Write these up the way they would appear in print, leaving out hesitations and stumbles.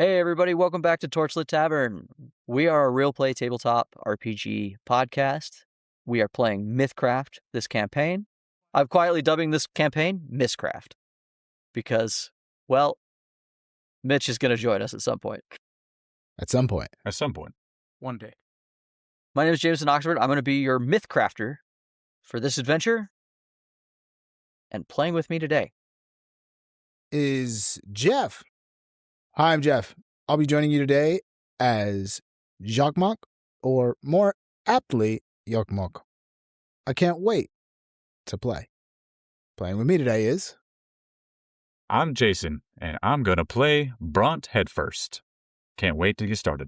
Hey everybody, welcome back to Torchlit Tavern. We are a real play tabletop RPG podcast. We are playing Misscraft this campaign. I'm quietly dubbing this campaign Misscraft because, well, Mitch is going to join us at some point. At some point. At some point. One day. My name is Jameson Oxford. I'm going to be your Mythcrafter for this adventure. And playing with me today Is Jeff. Hi, I'm Jeff. I'll be joining you today as Jacques, or more aptly, Yokmok. I can't wait to play. Playing with me today is... I'm Jason, and I'm going to play Bront Headfirst. Can't wait to get started.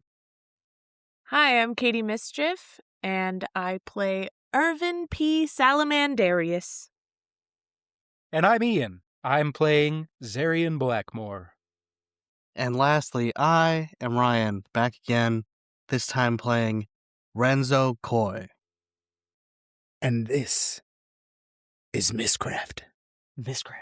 Hi, I'm Katie Mischief, and I play Ervin P. Salamanderious. And I'm Ian. I'm playing Zarian Blackmore. And lastly, I am Ryan, back again, this time playing Renzo Coy. And this is Misscraft. Misscraft.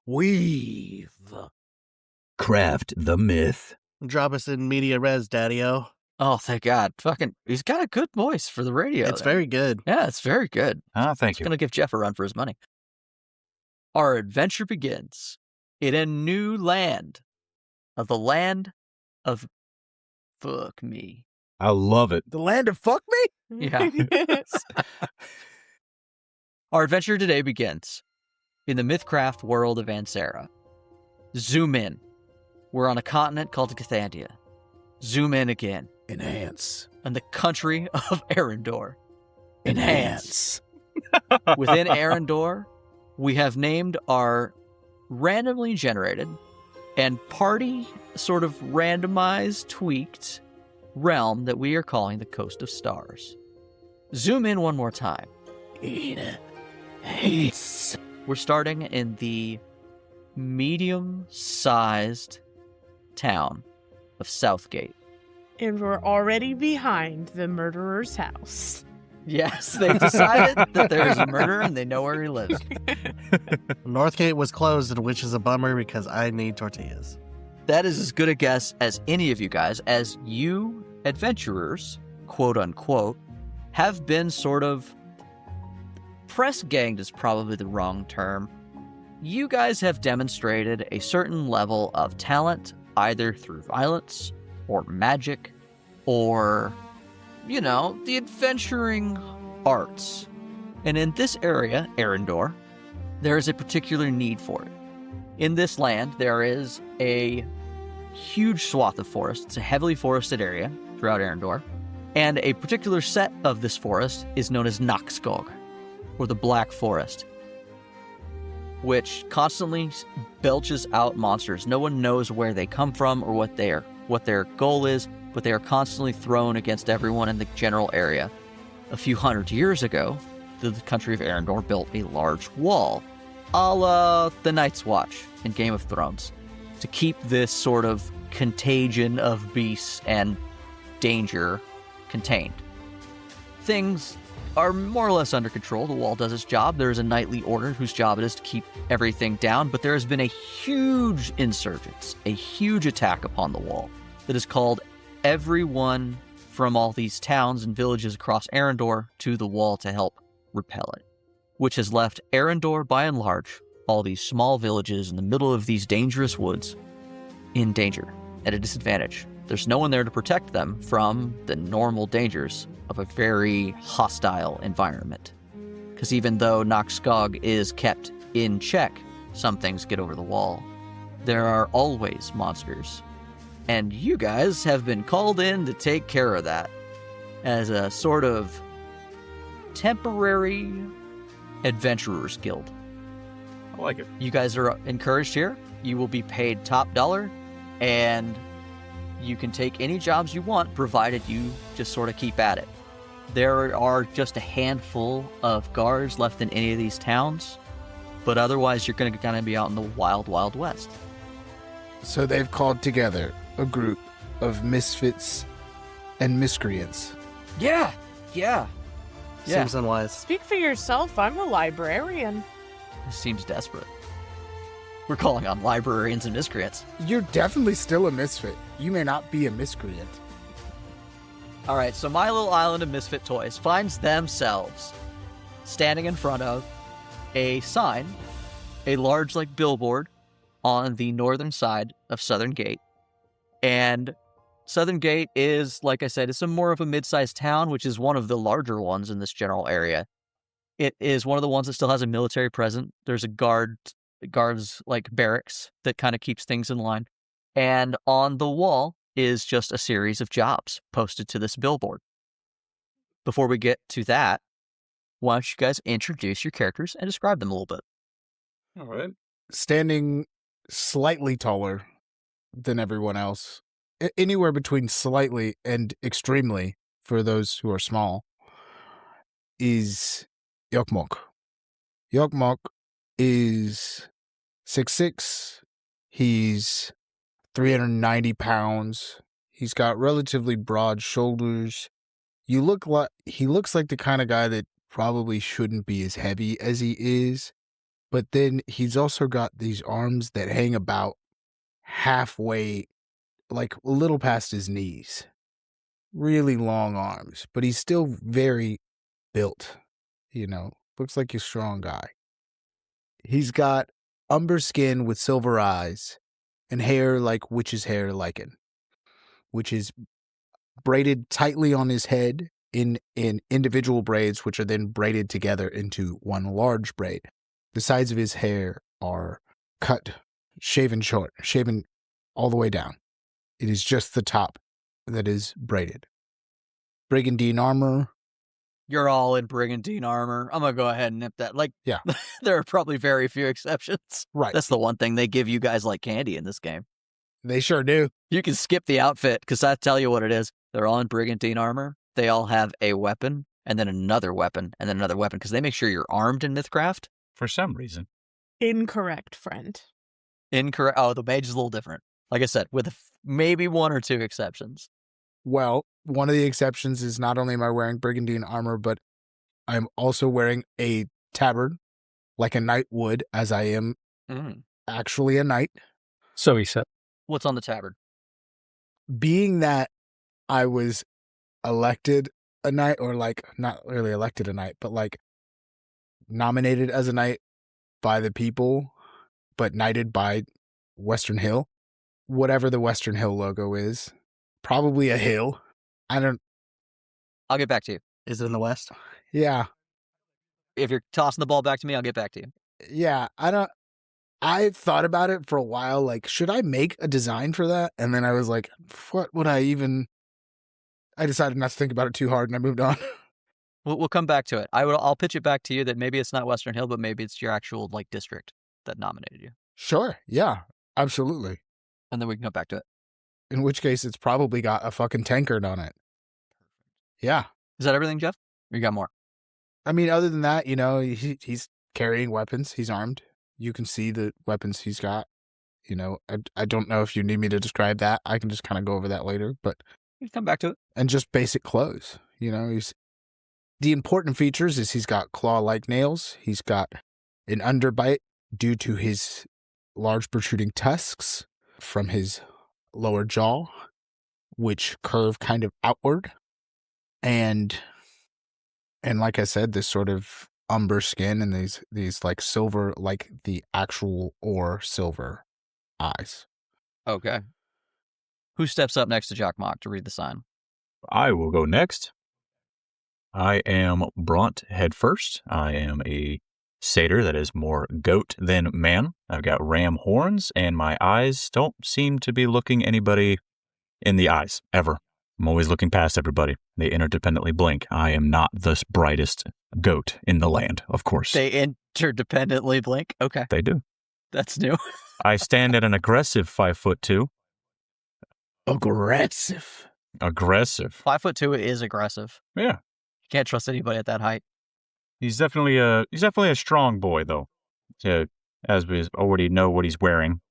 Weave. Craft the myth. Drop us in media res, Daddy-O. Oh, thank God. He's got a good voice for the radio. It's very good. Yeah, it's very good. Thank you. Going to give Jeff a run for his money. Our adventure begins in a new land. Of the land of fuck me. I love it. The land of fuck me? Yeah. Our adventure today begins in the Mythcraft world of Ansera. Zoom in. We're on a continent called Cathandia. Zoom in again. Enhance. In the country of Arendor. Enhance. Within Arendor, we have named our randomly generated and party sort of randomized, tweaked realm that we are calling the Coast of Stars. Zoom in one more time. We're starting in the medium-sized town of Southgate. And we're already behind the murderer's house. Yes, they've decided that there is a murderer and they know where he lives. Northgate was closed, which is a bummer because I need tortillas. That is as good a guess as any of you guys, as you adventurers, quote unquote, have been sort of press ganged is probably the wrong term. You guys have demonstrated a certain level of talent, either through violence or magic or, the adventuring arts. And in this area, Arendor, there is a particular need for it. In this land, there is a huge swath of forest. It's a heavily forested area throughout Arendor. And a particular set of this forest is known as Noxgog, or the Black Forest, which constantly belches out monsters. No one knows where they come from or what their goal is, but they are constantly thrown against everyone in the general area. A few hundred years ago, the country of Arendor built a large wall, a la the Night's Watch in Game of Thrones, to keep this sort of contagion of beasts and danger contained. Things are more or less under control. The wall does its job. There is a knightly order whose job it is to keep everything down, but there has been a huge insurgence, a huge attack upon the wall that has called everyone from all these towns and villages across Arendor to the wall to help repel it, which has left Arendor, by and large, all these small villages in the middle of these dangerous woods, in danger, at a disadvantage. There's no one there to protect them from the normal dangers of a very hostile environment. Because even though Noxgog is kept in check, some things get over the wall. there are always monsters. And you guys have been called in to take care of that as a sort of temporary adventurers guild. I like it. You guys are encouraged here. You will be paid top dollar, and you can take any jobs you want, provided you just sort of keep at it. There are just a handful of guards left in any of these towns, but otherwise you're going to kind of be out in the wild, wild west. So they've called together a group of misfits and miscreants. Yeah. Seems unwise. Speak for yourself. I'm a librarian. This seems desperate. We're calling on librarians and miscreants. You're definitely still a misfit. You may not be a miscreant. All right, so my little island of misfit toys finds themselves standing in front of a sign, a large billboard on the northern side of Southern Gate. And Southern Gate is, like I said, it's more of a mid-sized town, which is one of the larger ones in this general area. It is one of the ones that still has a military presence. There's a guards barracks that kind of keeps things in line. And on the wall is just a series of jobs posted to this billboard. Before we get to that, why don't you guys introduce your characters and describe them a little bit? All right. Standing slightly taller than everyone else, anywhere between slightly and extremely for those who are small, is Yokmok. Yokmok is 6'6". He's 390 pounds. He's got relatively broad shoulders. He looks like the kind of guy that probably shouldn't be as heavy as he is. But then he's also got these arms that hang about halfway, like a little past his knees. Really long arms, but he's still very built, looks like a strong guy. He's got umber skin with silver eyes and hair like witch's hair lichen, which is braided tightly on his head in individual braids, which are then braided together into one large braid. The sides of his hair are cut, shaven short, shaven all the way down. It is just the top that is braided. Brigandine armor. You're all in brigandine armor. I'm going to go ahead and nip that. Yeah. There are probably very few exceptions. Right. That's the one thing they give you guys like candy in this game. They sure do. You can skip the outfit, because I tell you what it is. They're all in brigandine armor. They all have a weapon, and then another weapon, and then another weapon, because they make sure you're armed in Misscraft. For some reason. Incorrect, friend. Incorrect. Oh, the mage is a little different. Like I said, with maybe one or two exceptions. Well, one of the exceptions is not only am I wearing brigandine armor, but I'm also wearing a tabard, like a knight would, as I am actually a knight. So he said. What's on the tabard? Being that I was elected a knight, or not really elected a knight, but nominated as a knight by the people, but knighted by Western Hill, whatever the Western Hill logo is. Probably a hill. I'll get back to you. Is it in the west? Yeah. If you're tossing the ball back to me, I'll get back to you. Yeah. I thought about it for a while. Should I make a design for that? And then I was like, what would I decided not to think about it too hard, and I moved on. We'll come back to it. I'll pitch it back to you that maybe it's not Western Hill, but maybe it's your actual district that nominated you. Sure. Yeah, absolutely. And then we can come back to it. In which case, it's probably got a fucking tankard on it. Yeah. Is that everything, Jeff? Or you got more? I mean, other than that, he's carrying weapons. He's armed. You can see the weapons he's got. I don't know if you need me to describe that. I can just kind of go over that later, but You can come back to it. And just basic clothes. The important features is he's got claw-like nails. He's got an underbite due to his large protruding tusks from his lower jaw, which curve kind of outward. And like I said, this sort of umber skin and these silver, like the actual ore silver eyes. Okay. Who steps up next to Jockmock to read the sign? I will go next. I am Bront Headfirst. I am a satyr that is more goat than man. I've got ram horns, and my eyes don't seem to be looking anybody in the eyes, ever. I'm always looking past everybody. They interdependently blink. I am not the brightest goat in the land, of course. They interdependently blink? Okay. They do. That's new. I stand at an aggressive 5'2". Aggressive. Aggressive. 5'2" is aggressive. Yeah. You can't trust anybody at that height. He's definitely a strong boy, though. As we already know what he's wearing.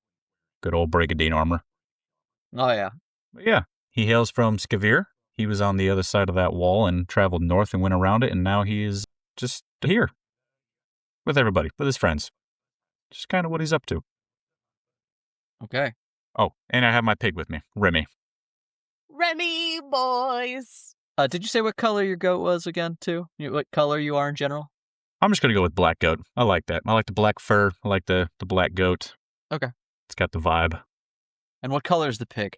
Good old Brigadine armor. Oh, yeah. But yeah, he hails from Skavir. He was on the other side of that wall and traveled north and went around it, and now he is just here. With everybody, with his friends. Just kind of what he's up to. Okay. Oh, and I have my pig with me, Remy. Remy boys. Did you say what color your goat was again, too? What color you are in general? I'm just going to go with black goat. I like that. I like the black fur. I like the black goat. Okay. It's got the vibe. And what color is the pig?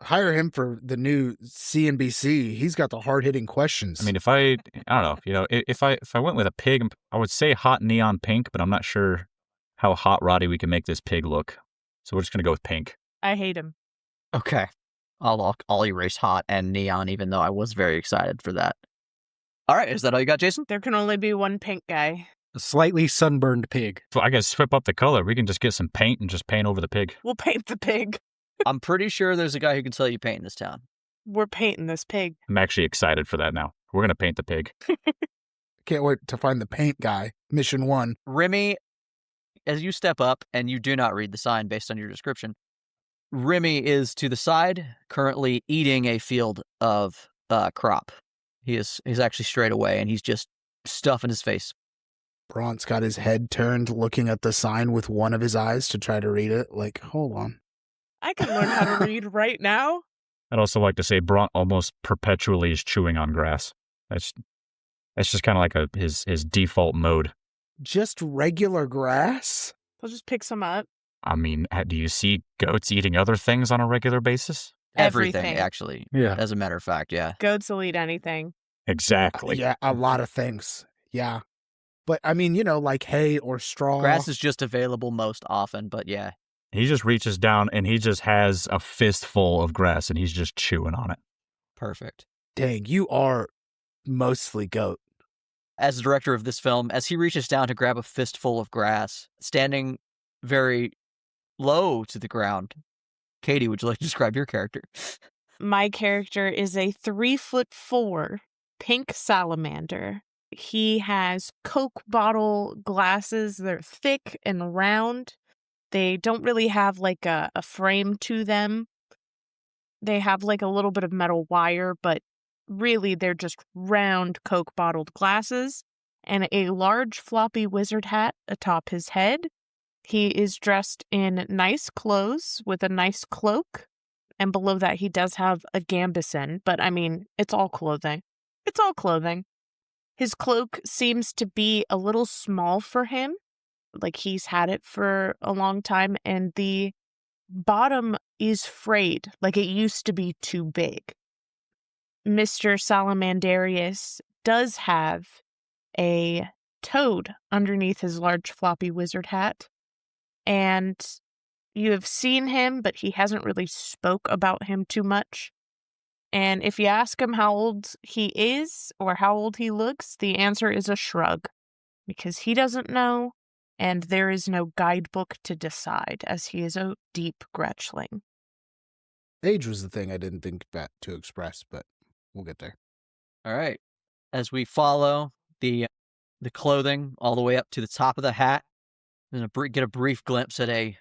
Hire him for the new CNBC. He's got the hard-hitting questions. I mean, I don't know, if I went with a pig, I would say hot neon pink, but I'm not sure how hot roddy we can make this pig look. So we're just going to go with pink. I hate him. Okay. I'll erase hot and neon, even though I was very excited for that. All right, is that all you got, Jason? There can only be one pink guy. A slightly sunburned pig. So I guess swip up the color. We can just get some paint and just paint over the pig. We'll paint the pig. I'm pretty sure there's a guy who can sell you paint in this town. We're painting this pig. I'm actually excited for that now. We're going to paint the pig. Can't wait to find the paint guy. Mission 1. Remy, as you step up, and you do not read the sign based on your description, Remy is to the side, currently eating a field of crop. He's actually straight away, and he's just stuffing his face. Braunt's got his head turned, looking at the sign with one of his eyes to try to read it. Like, hold on. I can learn how to read right now. I'd also like to say Bront almost perpetually is chewing on grass. That's just kind of like his default mode. Just regular grass? I'll just pick some up. I mean, do you see goats eating other things on a regular basis? Everything. Actually. Yeah. As a matter of fact, yeah. Goats will eat anything. Exactly. Yeah, a lot of things. Yeah. But, I mean, like hay or straw. Grass is just available most often, but yeah. He just reaches down and he just has a fistful of grass and he's just chewing on it. Perfect. Dang, you are mostly goat. As the director of this film, as he reaches down to grab a fistful of grass, standing very low to the ground, Katie, would you like to describe your character? My character is a 3'4" pink salamander. He has Coke bottle glasses. They're thick and round. They don't really have like a frame to them. They have like a little bit of metal wire, but really they're just round Coke bottled glasses and a large floppy wizard hat atop his head. He is dressed in nice clothes with a nice cloak. And below that, he does have a gambeson, but I mean, it's all clothing. It's all clothing. His cloak seems to be a little small for him. Like he's had it for a long time, and the bottom is frayed, like it used to be too big. Mr. Salamanderious does have a toad underneath his large floppy wizard hat, and you have seen him, but he hasn't really spoke about him too much. And if you ask him how old he is or how old he looks, the answer is a shrug, because he doesn't know, and there is no guidebook to decide, as he is a deep Gretchling. Age was the thing I didn't think to express, but we'll get there. All right. As we follow the clothing all the way up to the top of the hat, and get a brief glimpse at a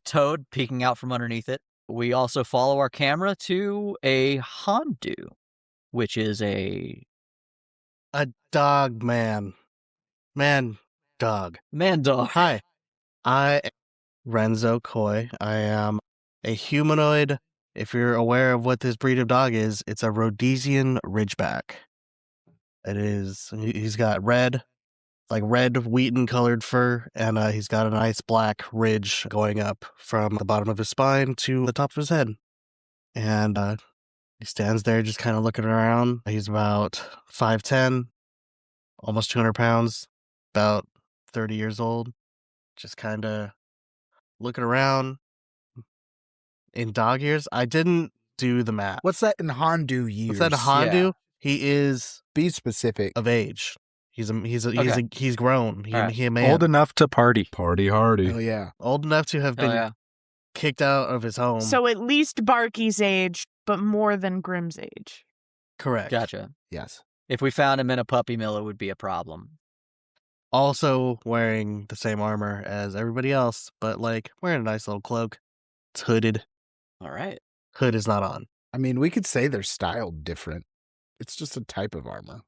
toad peeking out from underneath it. We also follow our camera to a Hondu, which is a dog man. Dog. man dog. Hi, I am Renzo Koi. I am a humanoid. If you're aware of what this breed of dog is, it's a Rhodesian Ridgeback. He's got red wheaten colored fur, and he's got a nice black ridge going up from the bottom of his spine to the top of his head. And he stands there just kind of looking around. He's about 5'10", almost 200 pounds. about 30 years old, just kind of looking around in dog years. I didn't do the math. What's that in Hondu years? What's that, a Hondu? Yeah. He is Be specific. of age. He's Okay. he's grown. All right. He a man. Old enough to party. Party hardy. Oh, yeah. Old enough to have Oh, been yeah. kicked out of his home. So at least Barky's age, but more than Grimm's age. Correct. Gotcha. Yes. If we found him in a puppy mill, it would be a problem. Also wearing the same armor as everybody else, but like wearing a nice little cloak. It's hooded. All right. Hood is not on. I mean, we could say they're styled different. It's just a type of armor.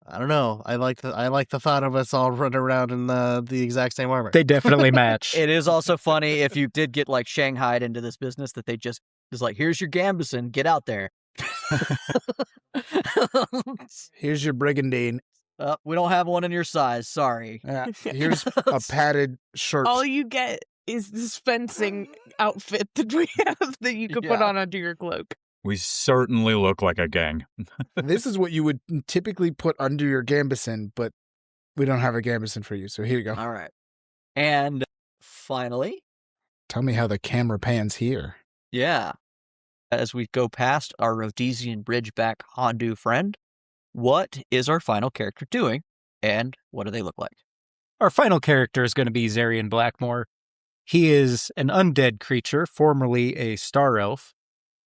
I don't know. I like the thought of us all running around in the exact same armor. They definitely match. It is also funny if you did get like shanghaied into this business that they just is like, here's your Gambison, get out there. Here's your brigandine. We don't have one in your size. Sorry. Here's a padded shirt. All you get is this fencing outfit that we have that you could put Yeah. on under your cloak. We certainly look like a gang. This is what you would typically put under your Gambison, but we don't have a Gambison for you, so here you go. All right. And finally, Tell me how the camera pans here. yeah, as we go past our Rhodesian Bridgeback Hondu friend, what is our final character doing, and what do they look like? Our final character is going to be Zarian Blackmore. He is an undead creature, formerly a star elf.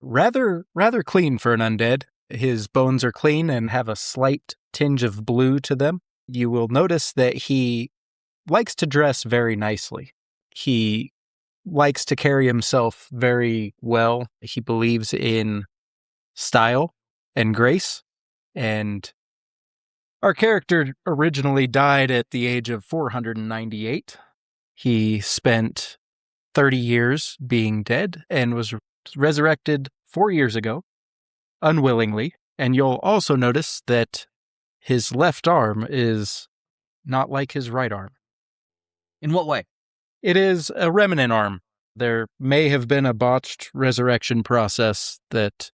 Rather clean for an undead. His bones are clean and have a slight tinge of blue to them. You will notice that he likes to dress very nicely. He likes to carry himself very well. He believes in style and grace. And our character originally died at the age of 498. He spent 30 years being dead and was resurrected 4 years ago, unwillingly. And you'll also notice that his left arm is not like his right arm. In what way? It is a remnant arm. There may have been a botched resurrection process that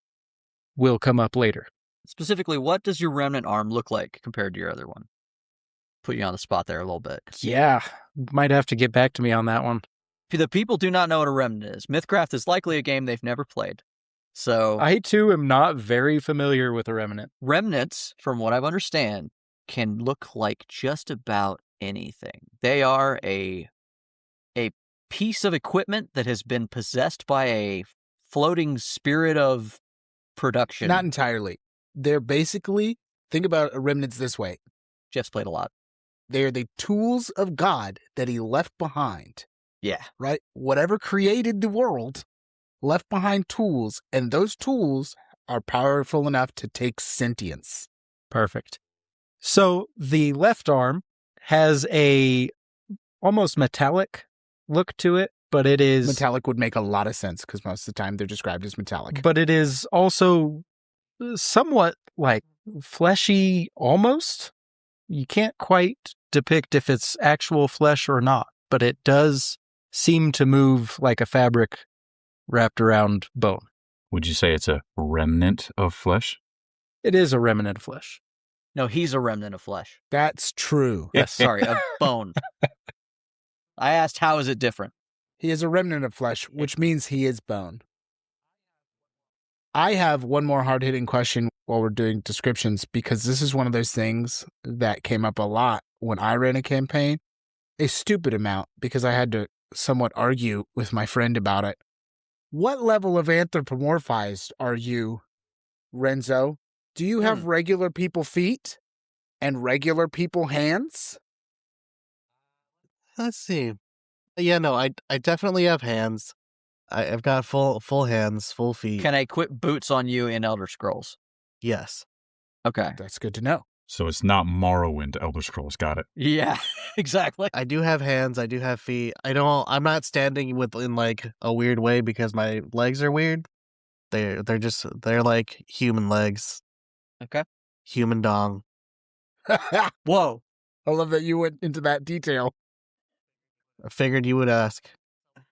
will come up later. Specifically, what does your remnant arm look like compared to your other one? Put you on the spot there a little bit. Yeah, might have to get back to me on that one. If the people do not know what a remnant is, Misscraft is likely a game they've never played. So I, too, am not very familiar with a remnant. remnants, from what I understand, can look like just about anything. They are a piece of equipment that has been possessed by a floating spirit of production. Not entirely. They're basically, think about remnants this way. Jeff's played a lot. They're the tools of God that he left behind, Yeah. right? Whatever created the world left behind tools, and those tools are powerful enough to take sentience. Perfect. So the left arm has a almost metallic look to it, but it is Metallic would make a lot of sense because most of the time they're described as metallic. But it is also somewhat like fleshy almost. You can't quite depict if it's actual flesh or not, but it does seem to move like a fabric wrapped around bone. Would you say it's a remnant of flesh? It is a remnant of flesh. No, he's a remnant of flesh. That's true. Yes, sorry, of bone. I asked, how is it different? He is a remnant of flesh, which means he is bone. I have one more hard-hitting question while we're doing descriptions, because this is one of those things that came up a lot when I ran a campaign. A stupid amount, because I had to somewhat argue with my friend about it. What level of anthropomorphized are you, Renzo? Do you have regular people feet and regular people hands? Let's see. Yeah, no, I definitely have hands. I've got full hands, full feet. Can I equip boots on you in Elder Scrolls? Yes. Okay. That's good to know. So it's not Morrowind Elder Scrolls. Got it. Yeah, exactly. I do have hands, I do have feet. I'm not standing in like a weird way because my legs are weird. They're like human legs. Okay. Human dong. Whoa. I love that you went into that detail. I figured you would ask.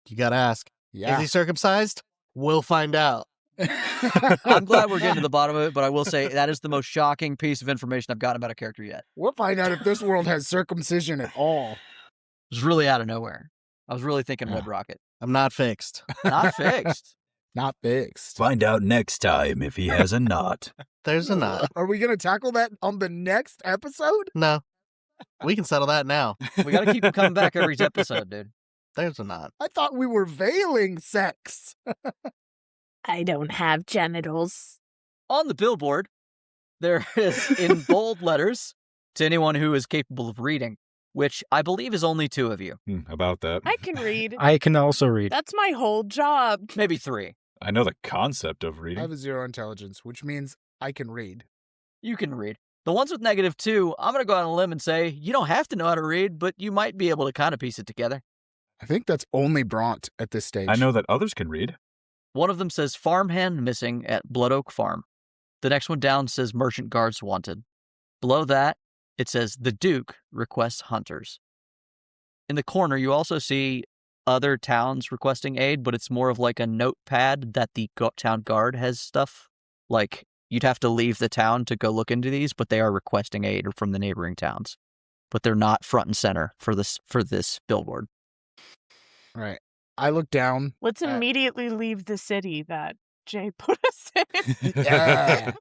You gotta ask. Yeah. Is he circumcised? We'll find out. I'm glad we're getting to the bottom of it, but I will say that is the most shocking piece of information I've gotten about a character yet. We'll find out if this world has circumcision at all. It was really out of nowhere. I was really thinking Red Yeah. Rocket. I'm not fixed. Not fixed. Not fixed. Find out next time if he has a knot. There's a knot. Are we going to tackle that on the next episode? No. We can settle that now. We got to keep him coming back every episode, dude. There's a knot. I thought we were veiling sex. I don't have genitals. On the billboard, there is in bold letters to anyone who is capable of reading, which I believe is only 2 of you. About that. I can read. I can also read. That's my whole job. Maybe 3. I know the concept of I reading. have a 0 intelligence, which means I can read. You can read. The ones with -2, I'm going to go out on a limb and say you don't have to know how to read, but you might be able to kind of piece it together. I think that's only Bront at this stage. I know that others can read. One of them says farmhand missing at Blood Oak Farm. The next one down says merchant guards wanted. Below that, it says the Duke requests hunters. In the corner, you also see other towns requesting aid, but it's more of like a notepad that the town guard has stuff. Like, you'd have to leave the town to go look into these, but they are requesting aid from the neighboring towns. But they're not front and center for this billboard. Right. I look down. Let's Uh, immediately leave the city that Jay put us in. Yeah.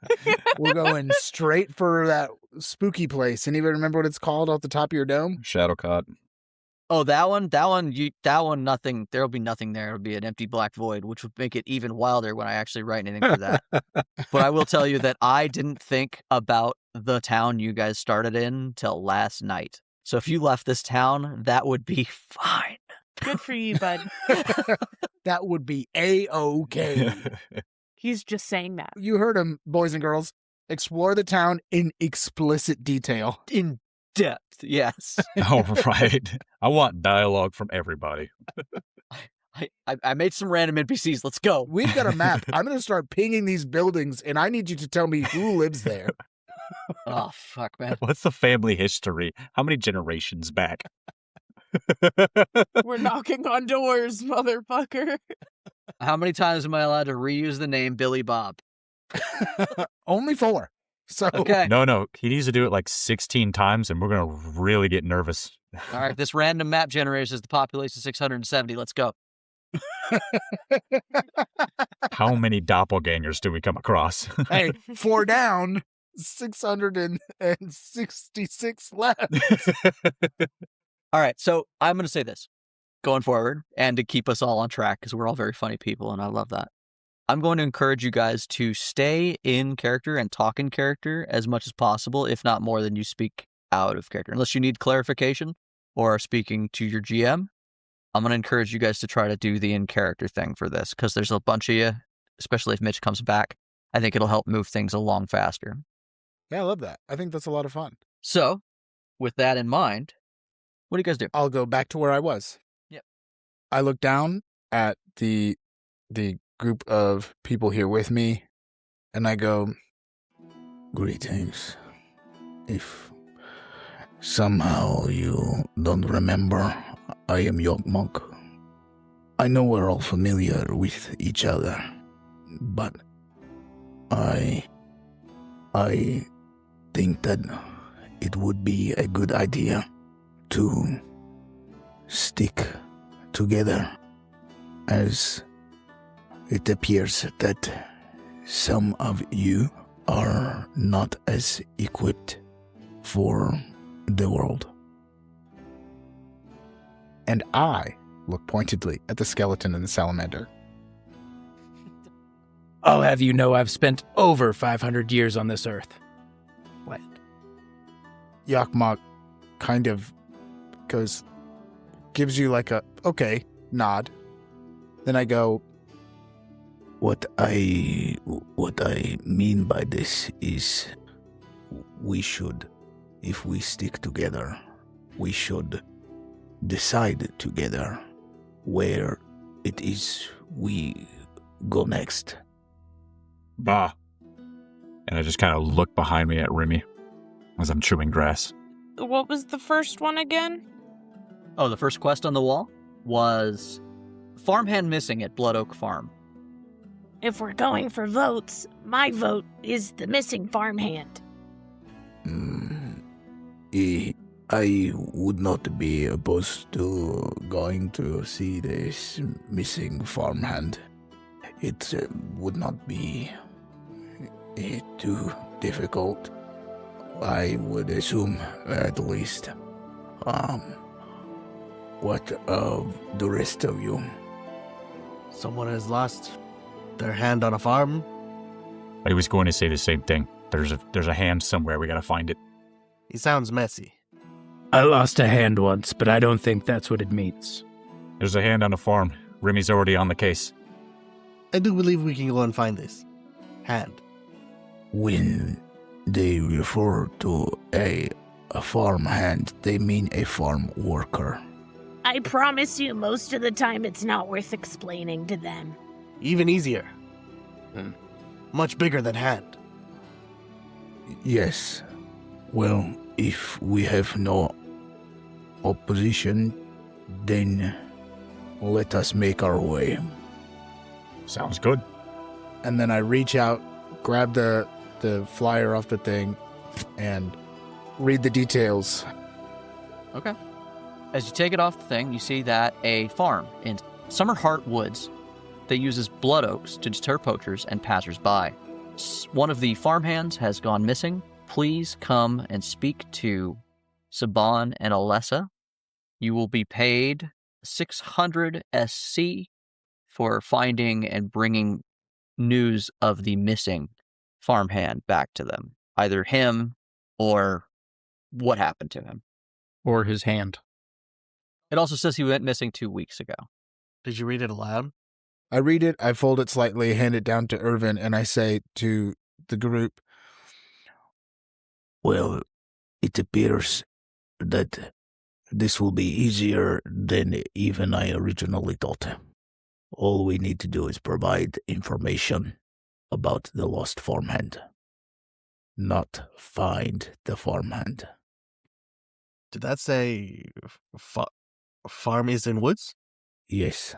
We're going straight for that spooky place. Anybody remember what it's called off the top of your dome? Shadowcott. Oh, that one, nothing. There'll be nothing there. It'll be an empty black void, which would make it even wilder when I actually write anything for that. But I will tell you that I didn't think about the town you guys started in till last night. So if you left this town, that would be fine. Good for you, bud. That would be A-OK. He's just saying that. You heard him, boys and girls. Explore the town in explicit detail. In depth, yes. Oh, right. I want dialogue from everybody. I made some random NPCs. Let's go. We've got a map. I'm going to start pinging these buildings, and I need you to tell me who lives there. Oh, fuck, man. What's the family history? How many generations back? We're knocking on doors, motherfucker. How many times am I allowed to reuse the name Billy Bob? Only 4. So Okay. No. He needs to do it like 16 times, and we're going to really get nervous. All right. This random map generator says the population is 670. Let's go. How many doppelgangers do we come across? hey, 4 down, 666 left. All right. So I'm going to say this going forward and to keep us all on track because we're all very funny people and I love that. I'm going to encourage you guys to stay in character and talk in character as much as possible, if not more than you speak out of character. Unless you need clarification or are speaking to your GM, I'm going to encourage you guys to try to do the in-character thing for this because there's a bunch of you, especially if Mitch comes back. I think it'll help move things along faster. Yeah, I love that. I think that's a lot of fun. So, with that in mind, what do you guys do? I'll go back to where I was. Yep. I look down at the group of people here with me, and I go, greetings. If somehow you don't remember, I am Yokmok. I know we're all familiar with each other, but I think that it would be a good idea to stick together, as it appears that some of you are not as equipped for the world. And I look pointedly at the skeleton and the salamander. I'll have you know I've spent over 500 years on this earth. What? Yakmok kind of gives you like a, okay, nod. Then I go, What I mean by this is we should, if we stick together, we should decide together where it is we go next. Bah. And I just kind of look behind me at Remy as I'm chewing grass. What was the first one again? Oh, the first quest on the wall was farmhand missing at Blood Oak Farm. if we're going for votes, my vote is the missing farmhand. I would not be opposed to going to see this missing farmhand. It would not be too difficult, I would assume, at least. What of the rest of you? Someone has lost their hand on a farm. I was going to say the same thing. There's a hand somewhere. We gotta find it. He sounds messy. I lost a hand once, but I don't think that's what it means. There's a hand on a farm. Remy's already on the case. I do believe we can go and find this hand. When they refer to a farm hand, they mean a farm worker. I promise you most of the time it's not worth explaining to them. Even easier. Much bigger than hand. Yes. Well, if we have no opposition, then let us make our way. Sounds good. And then I reach out, grab the flyer off the thing, and read the details. Okay. As you take it off the thing, you see that a farm in Summerheart Woods that uses blood oaks to deter poachers and passersby. One of the farmhands has gone missing. Please come and speak to Saban and Alessa. You will be paid 600 SC for finding and bringing news of the missing farmhand back to them. Either him or what happened to him. Or his hand. It also says he went missing 2 weeks ago. Did you read it aloud? I read it, I fold it slightly, hand it down to Ervin, and I say to the group, well, it appears that this will be easier than even I originally thought. All we need to do is provide information about the lost farmhand, not find the farmhand. Did that say farm is in woods? Yes,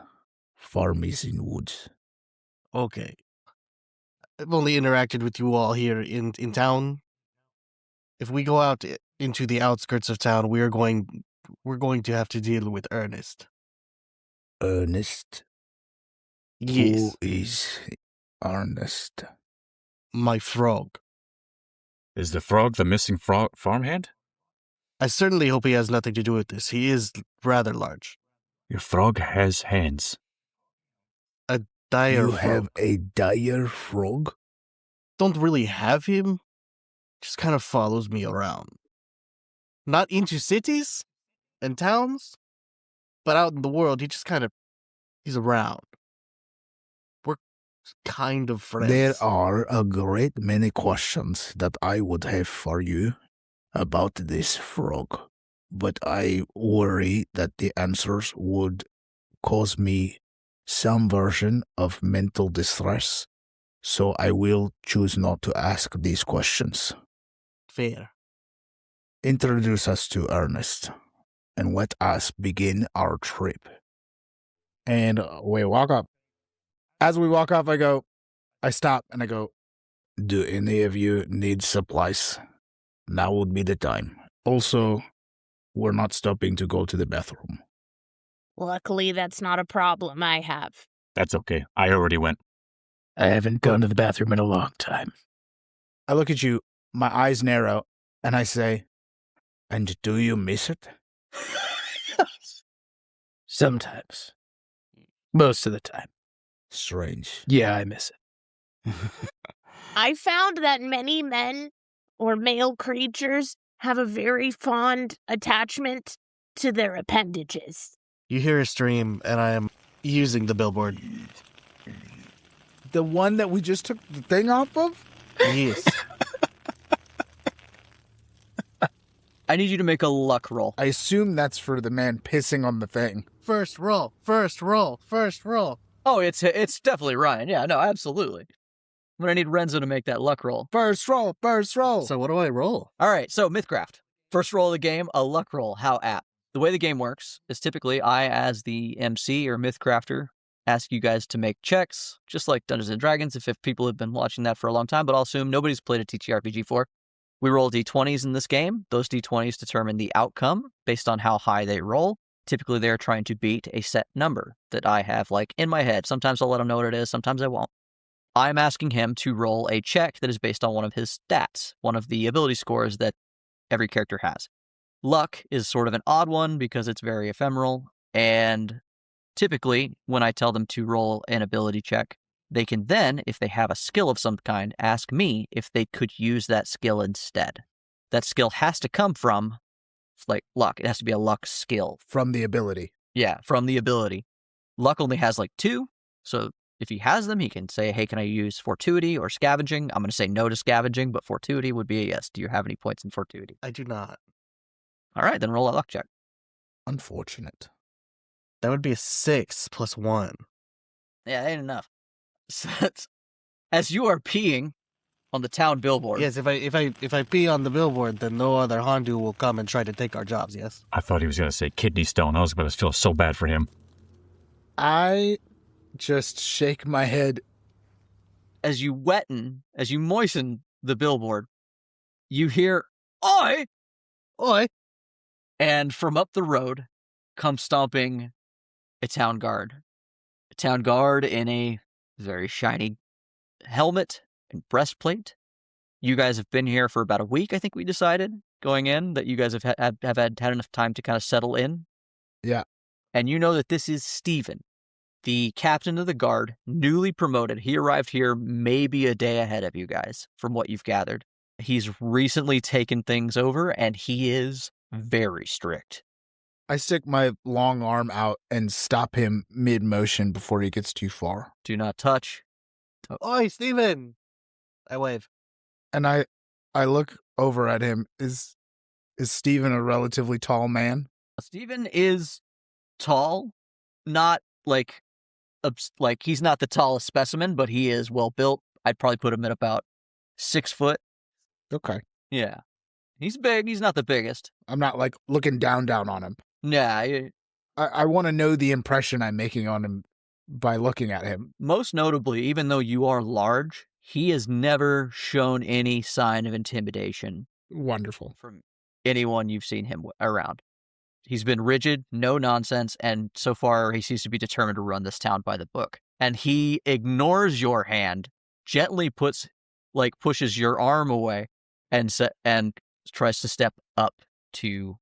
farm is in woods. Okay. I've only interacted with you all here in town. If we go out into the outskirts of town, we're going to have to deal with Ernest. Ernest? Yes. Who is Ernest? My frog. Is the frog the missing farmhand? I certainly hope he has nothing to do with this. He is rather large. Your frog has hands. A dire You frog. have a dire frog? Don't really have him. Just kind of follows me around. Not into cities and towns, but out in the world, he's around. We're kind of friends. There are a great many questions that I would have for you about this frog, but I worry that the answers would cause me some version of mental distress, so I will choose not to ask these questions. Fair. Introduce us to Ernest, and let us begin our trip. And we walk up. As we walk up, I stop and I go, do any of you need supplies? Now would be the time. Also, we're not stopping to go to the bathroom. Luckily, that's not a problem I have. That's okay. I already went. I haven't gone to the bathroom in a long time. I look at you, my eyes narrow, and I say, and do you miss it? Sometimes. Most of the time. Strange. Yeah, I miss it. I found that many men or male creatures have a very fond attachment to their appendages. You hear a stream, and I am using the billboard. The one that we just took the thing off of? Yes. I need you to make a luck roll. I assume that's for the man pissing on the thing. First roll, first roll, first roll. Oh, it's definitely Ryan. Yeah, no, absolutely. I'm going to need Renzo to make that luck roll. First roll, first roll. So what do I roll? All right, so Mythcraft. First roll of the game, a luck roll. How apt. The way the game works is typically I, as the MC or Mythcrafter, ask you guys to make checks, just like Dungeons & Dragons, if people have been watching that for a long time, but I'll assume nobody's played a TTRPG before. We roll d20s in this game. Those d20s determine the outcome based on how high they roll. Typically, they're trying to beat a set number that I have, like, in my head. Sometimes I'll let him know what it is, sometimes I won't. I'm asking him to roll a check that is based on one of his stats, one of the ability scores that every character has. Luck is sort of an odd one because it's very ephemeral, and typically, when I tell them to roll an ability check, they can then, if they have a skill of some kind, ask me if they could use that skill instead. That skill has to come from, like, luck. It has to be a luck skill. From the ability. Yeah, from the ability. Luck only has, like, 2, so if he has them, he can say, hey, can I use fortuity or scavenging? I'm going to say no to scavenging, but fortuity would be a yes. Do you have any points in fortuity? I do not. All right, then roll a luck check. Unfortunate. That would be a 6 plus 1. Yeah, that ain't enough. So as you are peeing on the town billboard. Yes, if I pee on the billboard, then no other Hondu will come and try to take our jobs, yes? I thought he was going to say kidney stone. I was going to feel so bad for him. I just shake my head. As you moisten the billboard, you hear, "Oi! Oi! And from up the road comes stomping a town guard. A town guard in a very shiny helmet and breastplate. You guys have been here for about a week, I think we decided, going in, that you guys have had enough time to kind of settle in. Yeah. And you know that this is Stephen, the captain of the guard, newly promoted. He arrived here maybe a day ahead of you guys, from what you've gathered. He's recently taken things over, and he is very strict. I stick my long arm out and stop him mid-motion before he gets too far. Do not touch. Oi, Steven! I wave. And I look over at him. Is Stephen a relatively tall man? Stephen is tall, not like he's not the tallest specimen, but he is well built. I'd probably put him at about 6 foot. Okay. Yeah. He's big. He's not the biggest. I'm not like looking down on him. Nah. I want to know the impression I'm making on him by looking at him. Most notably, even though you are large, he has never shown any sign of intimidation. Wonderful. From anyone you've seen him around. He's been rigid, no nonsense, and so far he seems to be determined to run this town by the book. And he ignores your hand, gently pushes your arm away, and tries to step up to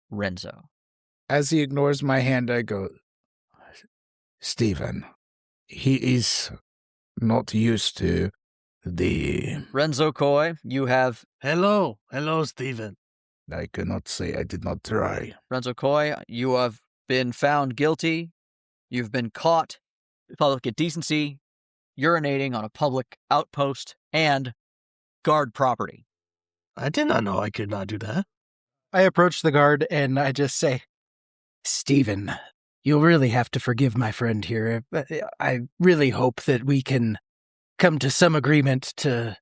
Renzo. As he ignores my hand, I go, Stephen, he is not used to the... Renzo Coy, you have... Hello, Stephen. I cannot say I did not try. Renzo Coy, you have been found guilty. You've been caught, public indecency, urinating on a public outpost, and guard property. I did not know I could not do that. I approach the guard and I just say, Stephen, you'll really have to forgive my friend here. I really hope that we can come to some agreement to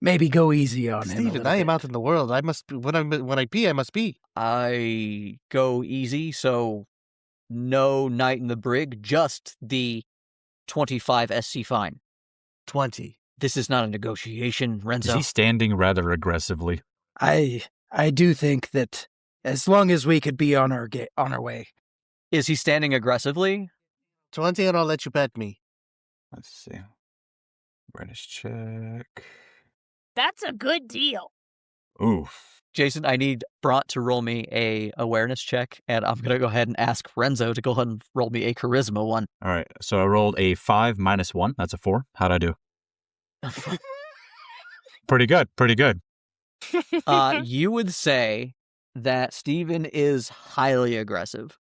maybe go easy on him. Stephen, I am out in the world. I must when I pee, I must pee. I go easy, so no night in the brig, just the 25 SC fine. 20. This is not a negotiation, Renzo. Is he standing rather aggressively? I do think that as long as we could be on our way. Is he standing aggressively? 20 and I'll let you pet me. Let's see. British check. That's a good deal. Oof. Jason, I need Bront to roll me a awareness check, and I'm going to go ahead and ask Renzo to go ahead and roll me a charisma one. All right. So I rolled a 5 minus 1. That's a 4. How'd I do? Pretty good. You would say that Stephen is highly aggressive.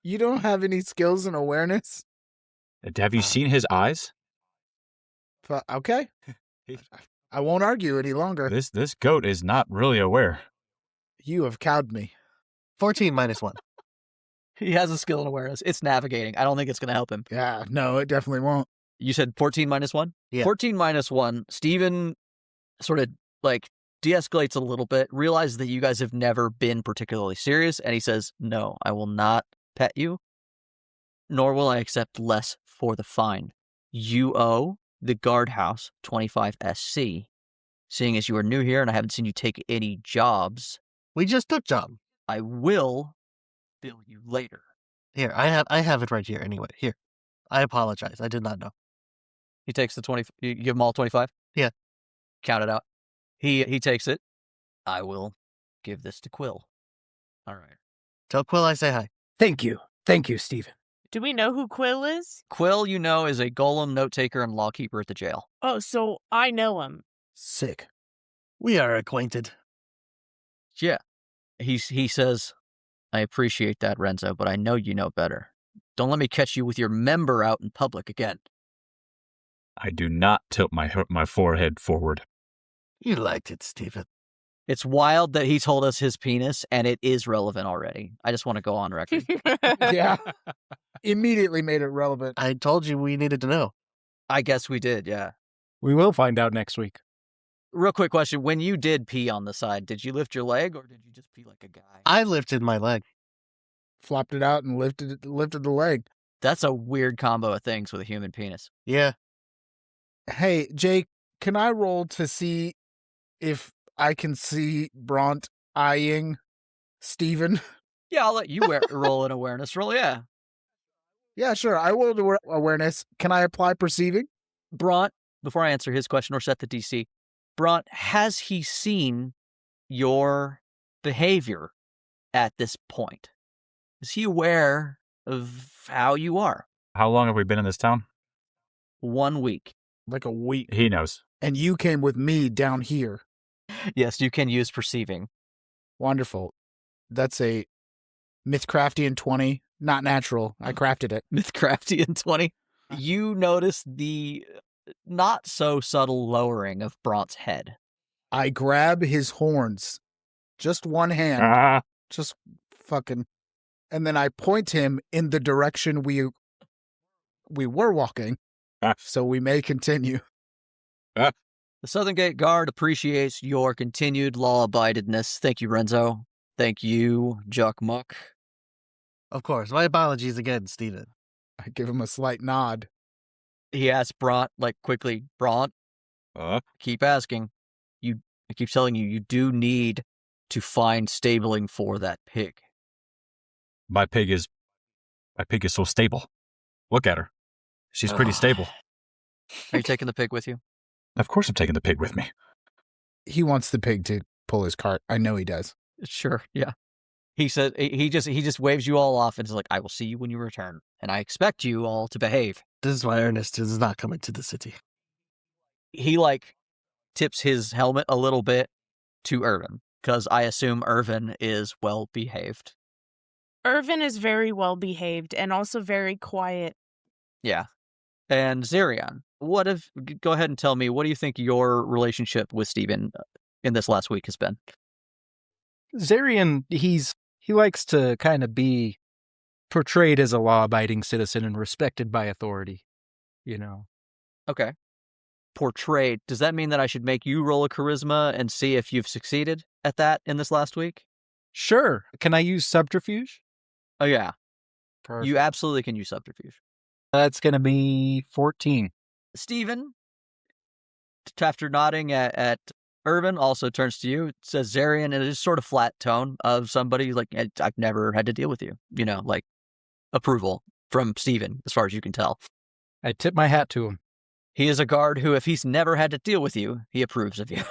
You don't have any skills in awareness? Have you seen his eyes? Okay. I won't argue any longer. This goat is not really aware. You have cowed me. 14 minus 1. He has a skill in awareness. It's navigating. I don't think it's going to help him. Yeah, no, it definitely won't. You said 14 minus 1? Yeah. 14 minus 1. Stephen sort of de-escalates a little bit, realizes that you guys have never been particularly serious, and he says, no, I will not pet you. nor will I accept less for the fine. You owe the guardhouse 25 SC. Seeing as you are new here and I haven't seen you take any jobs, We just took job. I will bill you later. Here, I have it right here anyway. Here. I apologize. I did not know. He takes the 20. You give him all 25? Yeah. Count it out. He takes it. I will give this to Quill. All right. Tell Quill I say hi. Thank you. Thank you, Stephen. Do we know who Quill is? Quill, you know, is a golem, note taker, and lawkeeper at the jail. Oh, so I know him. Sick. We are acquainted. Yeah. He says, I appreciate that, Renzo, but I know you know better. Don't let me catch you with your member out in public again. I do not tilt my forehead forward. You liked it, Stephen. It's wild that he told us his penis, and it is relevant already. I just want to go on record. Yeah. Immediately made it relevant. I told you we needed to know. I guess we did, yeah. We will find out next week. Real quick question. When you did pee on the side, did you lift your leg, or did you just pee like a guy? I lifted my leg. Flopped it out and lifted the leg. That's a weird combo of things with a human penis. Yeah. Hey, Jake, can I roll to see if I can see Bront eyeing Steven? Yeah, I'll let you roll an awareness roll, yeah. Yeah, sure. I will do awareness. Can I apply perceiving? Bront, before I answer his question or set the DC, Bront, has he seen your behavior at this point? Is he aware of how you are? How long have we been in this town? 1 week. Like a week. He knows. And you came with me down here. Yes, you can use perceiving. Wonderful. That's a Misscraftian 20. Not natural. I crafted it. Misscraftian 20. You notice the not so subtle lowering of Bront's head. I grab his horns. Just one hand. Ah, Just fucking. And then I point him in the direction we were walking. Ah. So we may continue. The Southern Gate Guard appreciates your continued law-abidedness. Thank you, Renzo. Thank you, Jock Muck. Of course. My apologies again, Stephen. I give him a slight nod. He asks Bront, quickly, Bront, keep asking. I keep telling you, you do need to find stabling for that pig. my pig is so stable. Look at her. She's pretty stable. Are you taking the pig with you? Of course I'm taking the pig with me. He wants the pig to pull his cart. I know he does. Sure, yeah. He said he just waves you all off and is like, I will see you when you return, and I expect you all to behave. This is why Ernest is not coming to the city. He tips his helmet a little bit to Ervin, because I assume Ervin is well behaved. Ervin is very well behaved and also very quiet. Yeah. And Zarian, go ahead and tell me, what do you think your relationship with Steven in this last week has been? Zarian, he likes to kind of be portrayed as a law-abiding citizen and respected by authority, you know. Okay. Portrayed. Does that mean that I should make you roll a charisma and see if you've succeeded at that in this last week? Sure. Can I use subterfuge? Oh, yeah. Perfect. You absolutely can use subterfuge. That's going to be 14. Steven, after nodding at Ervin, also turns to you, says Zarian in a sort of flat tone of somebody I've never had to deal with you. You know, approval from Steven, as far as you can tell. I tip my hat to him. He is a guard who, if he's never had to deal with you, he approves of you.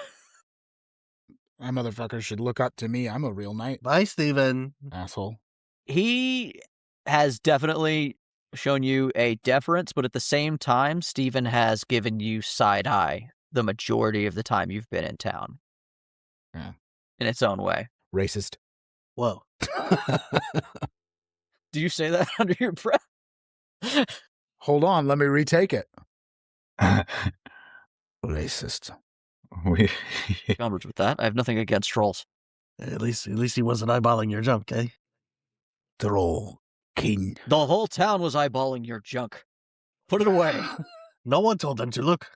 That motherfucker should look up to me. I'm a real knight. Bye, Stephen. Asshole. He has definitely shown you a deference, but at the same time, Steven has given you side eye the majority of the time you've been in town. Yeah. In its own way. Racist. Whoa. Do you say that under your breath? Hold on, let me retake it. Racist. Onwards with that. I have nothing against trolls. At least he wasn't eyeballing your junk, eh? Troll king. The whole town was eyeballing your junk. Put it away. No one told them to look.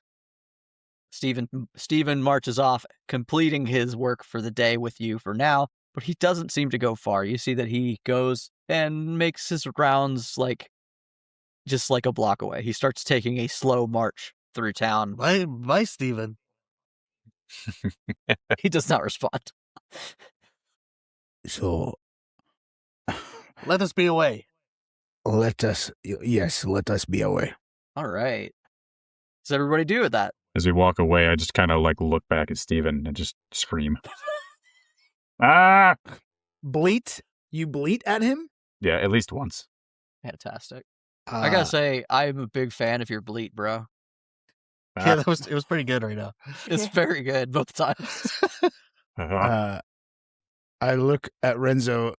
Steven marches off, completing his work for the day with you for now, but he doesn't seem to go far. You see that he goes and makes his rounds just like a block away. He starts taking a slow march through town. Bye, Steven. He does not respond. So, Let us be away. let us be away. All right. What does everybody do with that? As we walk away, I just kind of like look back at Steven and just scream. Ah! Bleat? You bleat at him? Yeah, at least once. Fantastic. I gotta say, I'm a big fan of your bleat, bro. Yeah, it was pretty good right now. It's very good both times. I look at Renzo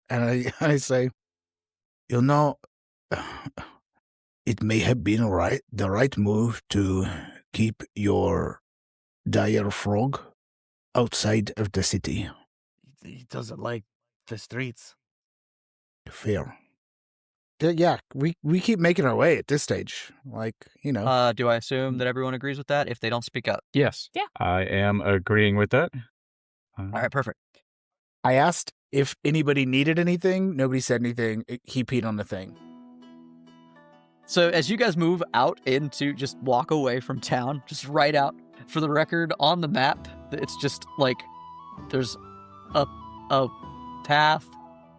and I say, you know, it may have been the right move to keep your dire frog outside of the city. He doesn't like the streets. Fair. Yeah, we keep making our way at this stage. Like, you know. Do I assume that everyone agrees with that if they don't speak up? Yes. I am agreeing with that. All right, perfect. I asked if anybody needed anything. Nobody said anything. He peed on the thing. So as you guys move out into, just walk away from town, just right out, for the record, on the map, it's just like there's a path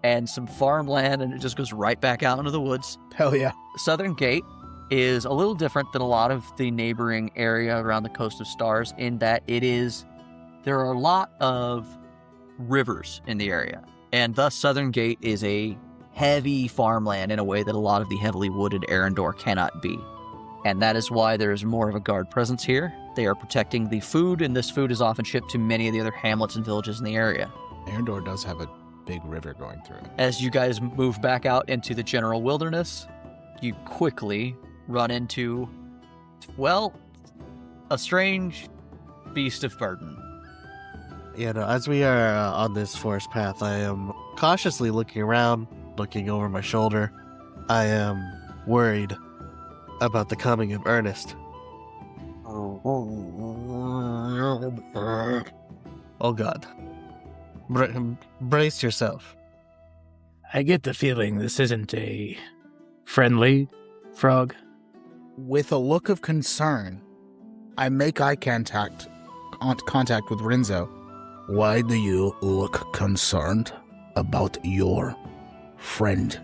and some farmland, and it just goes right back out into the woods. Hell yeah. Southern Gate is a little different than a lot of the neighboring area around the Coast of Stars in that there are a lot of rivers in the area, and thus Southern Gate is a heavy farmland in a way that a lot of the heavily wooded Arendor cannot be. And that is why there is more of a guard presence here. They are protecting the food, and this food is often shipped to many of the other hamlets and villages in the area. Arendor does have a big river going through it. As you guys move back out into the general wilderness, you quickly run into, well, a strange beast of burden. You know, as we are on this forest path, I am cautiously looking around, looking over my shoulder. I am worried about the coming of Ernest. Oh God. Brace yourself. I get the feeling this isn't a friendly frog. With a look of concern, I make eye contact with Renzo. Why do you look concerned about your friend?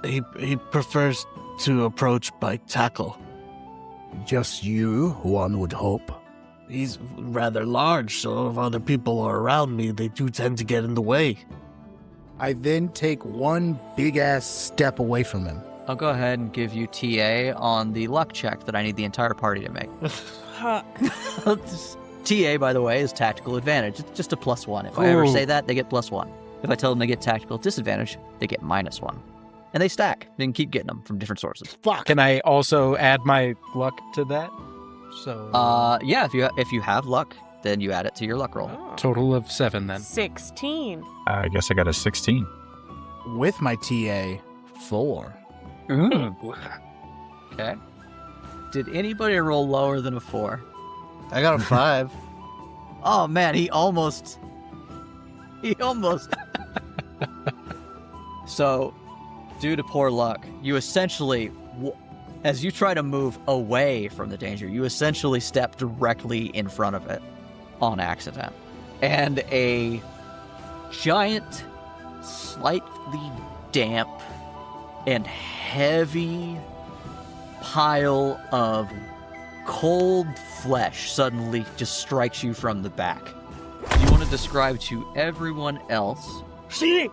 He prefers to approach by tackle. Just you, one would hope. He's rather large, so if other people are around me, they do tend to get in the way. I then take one big-ass step away from him. I'll go ahead and give you TA on the luck check that I need the entire party to make. TA, by the way, is tactical advantage. It's just a +1. If I ever say that, they get +1. If I tell them they get tactical disadvantage, they get -1. And they stack. They can keep getting them from different sources. Fuck. Can I also add my luck to that? So Yeah, if you have luck, then you add it to your luck roll. Oh. total of 7 then. 16. I guess I got a 16. With my TA, 4. Okay. Did anybody roll lower than a 4? I got a 5. Oh man, he almost. So, due to poor luck, you essentially, as you try to move away from the danger, you essentially step directly in front of it on accident. And a giant, slightly damp, and heavy pile of cold flesh suddenly just strikes you from the back. Do you want to describe to everyone else? Shit!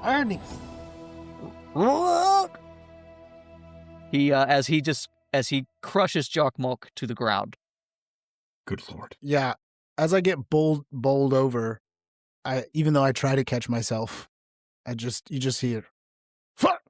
Ernest! He as he crushes Jockmulk to the ground. Good Lord. Yeah, as I get bowled over, even though I try to catch myself, you just hear, fuck!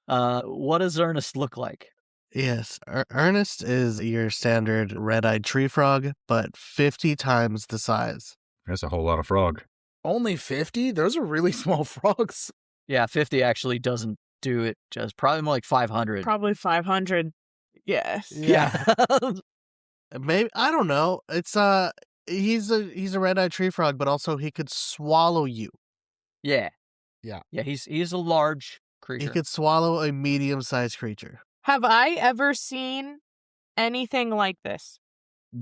What does Ernest look like? Yes, Ernest is your standard red-eyed tree frog, but 50 times the size. That's a whole lot of frog. Only 50? Those are really small frogs. Yeah, 50 actually doesn't do it. Just probably more like 500. Probably 500. Yes. Yeah. Maybe, I don't know. It's he's a red-eyed tree frog, but also he could swallow you. Yeah. Yeah. Yeah, he's a large creature. He could swallow a medium-sized creature. Have I ever seen anything like this?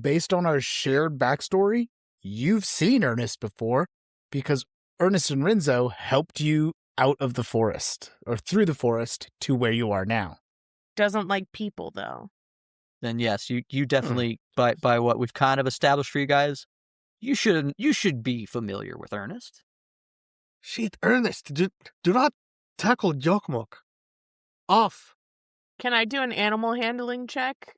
Based on our shared backstory, you've seen Ernest before because Ernest and Renzo helped you out of the forest or through the forest to where you are now. Doesn't like people, though. Then yes, you definitely by what we've kind of established for you guys, you should be familiar with Ernest. Shit, Ernest, do not tackle Yokmok. Off. Can I do an animal handling check?